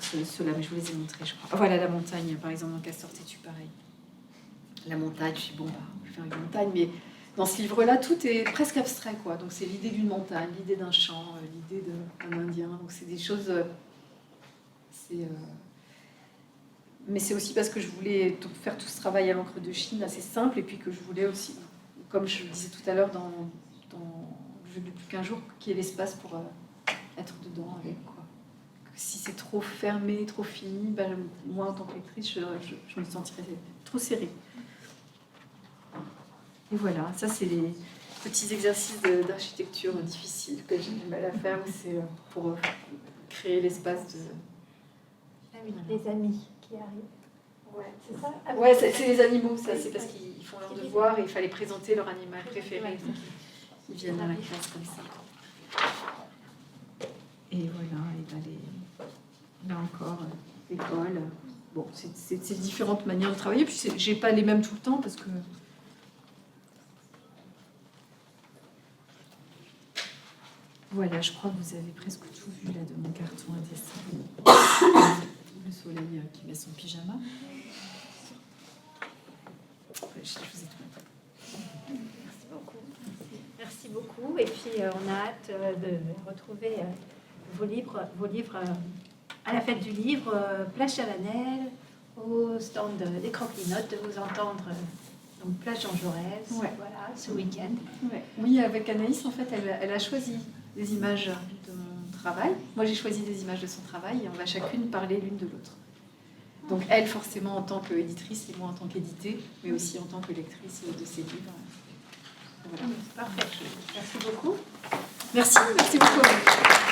ceux-là, mais je vous les ai montrés, je crois. Ah, voilà, la montagne, par exemple, dans Castor Têtu, pareil. La montagne, je suis bon, bah, je vais faire une montagne, mais dans ce livre-là, tout est presque abstrait, quoi. Donc c'est l'idée d'une montagne, l'idée d'un champ, l'idée d'un Indien. Donc c'est des choses... Mais c'est aussi parce que je voulais faire tout ce travail à l'encre de Chine assez simple, et puis que je voulais aussi, comme je le disais tout à l'heure dans Je n'ai plus qu'un jour, qu'il y ait l'espace pour être dedans avec, quoi. Que si c'est trop fermé, trop fini, ben, moi en tant que lectrice, je me sentirais trop serrée. Et voilà, ça c'est les petits exercices d'architecture difficiles que j'ai du mal à faire, c'est pour créer l'espace de... Ah oui, les amis qui arrivent. Ouais, c'est ça. Ouais, c'est les animaux, ça, c'est parce qu'ils font leur devoir et il fallait présenter leur animal préféré. Donc ils viennent à la classe comme ça. Et voilà, et ben là encore, l'école. Bon, c'est différentes manières de travailler, puis j'ai pas les mêmes tout le temps parce que... Voilà, je crois que vous avez presque tout vu là de mon carton à dessin. Le soleil qui met son pyjama. Je vous ai tout montré. Merci beaucoup. Merci beaucoup. Et puis, on a hâte de retrouver vos livres à la fête du livre, Plage Chavanel, au stand des Croquis-Notes, de vous entendre donc Plage Jean Jaurès, Ouais. voilà, ce week-end. Ouais. Oui, avec Anaïs, en fait, elle a choisi des images de mon travail. Moi, j'ai choisi des images de son travail et on va chacune parler l'une de l'autre. Donc, elle, forcément, en tant qu'éditrice et moi en tant qu'éditée, mais aussi en tant que lectrice de ses livres. Voilà. Parfait. Merci beaucoup. Merci beaucoup.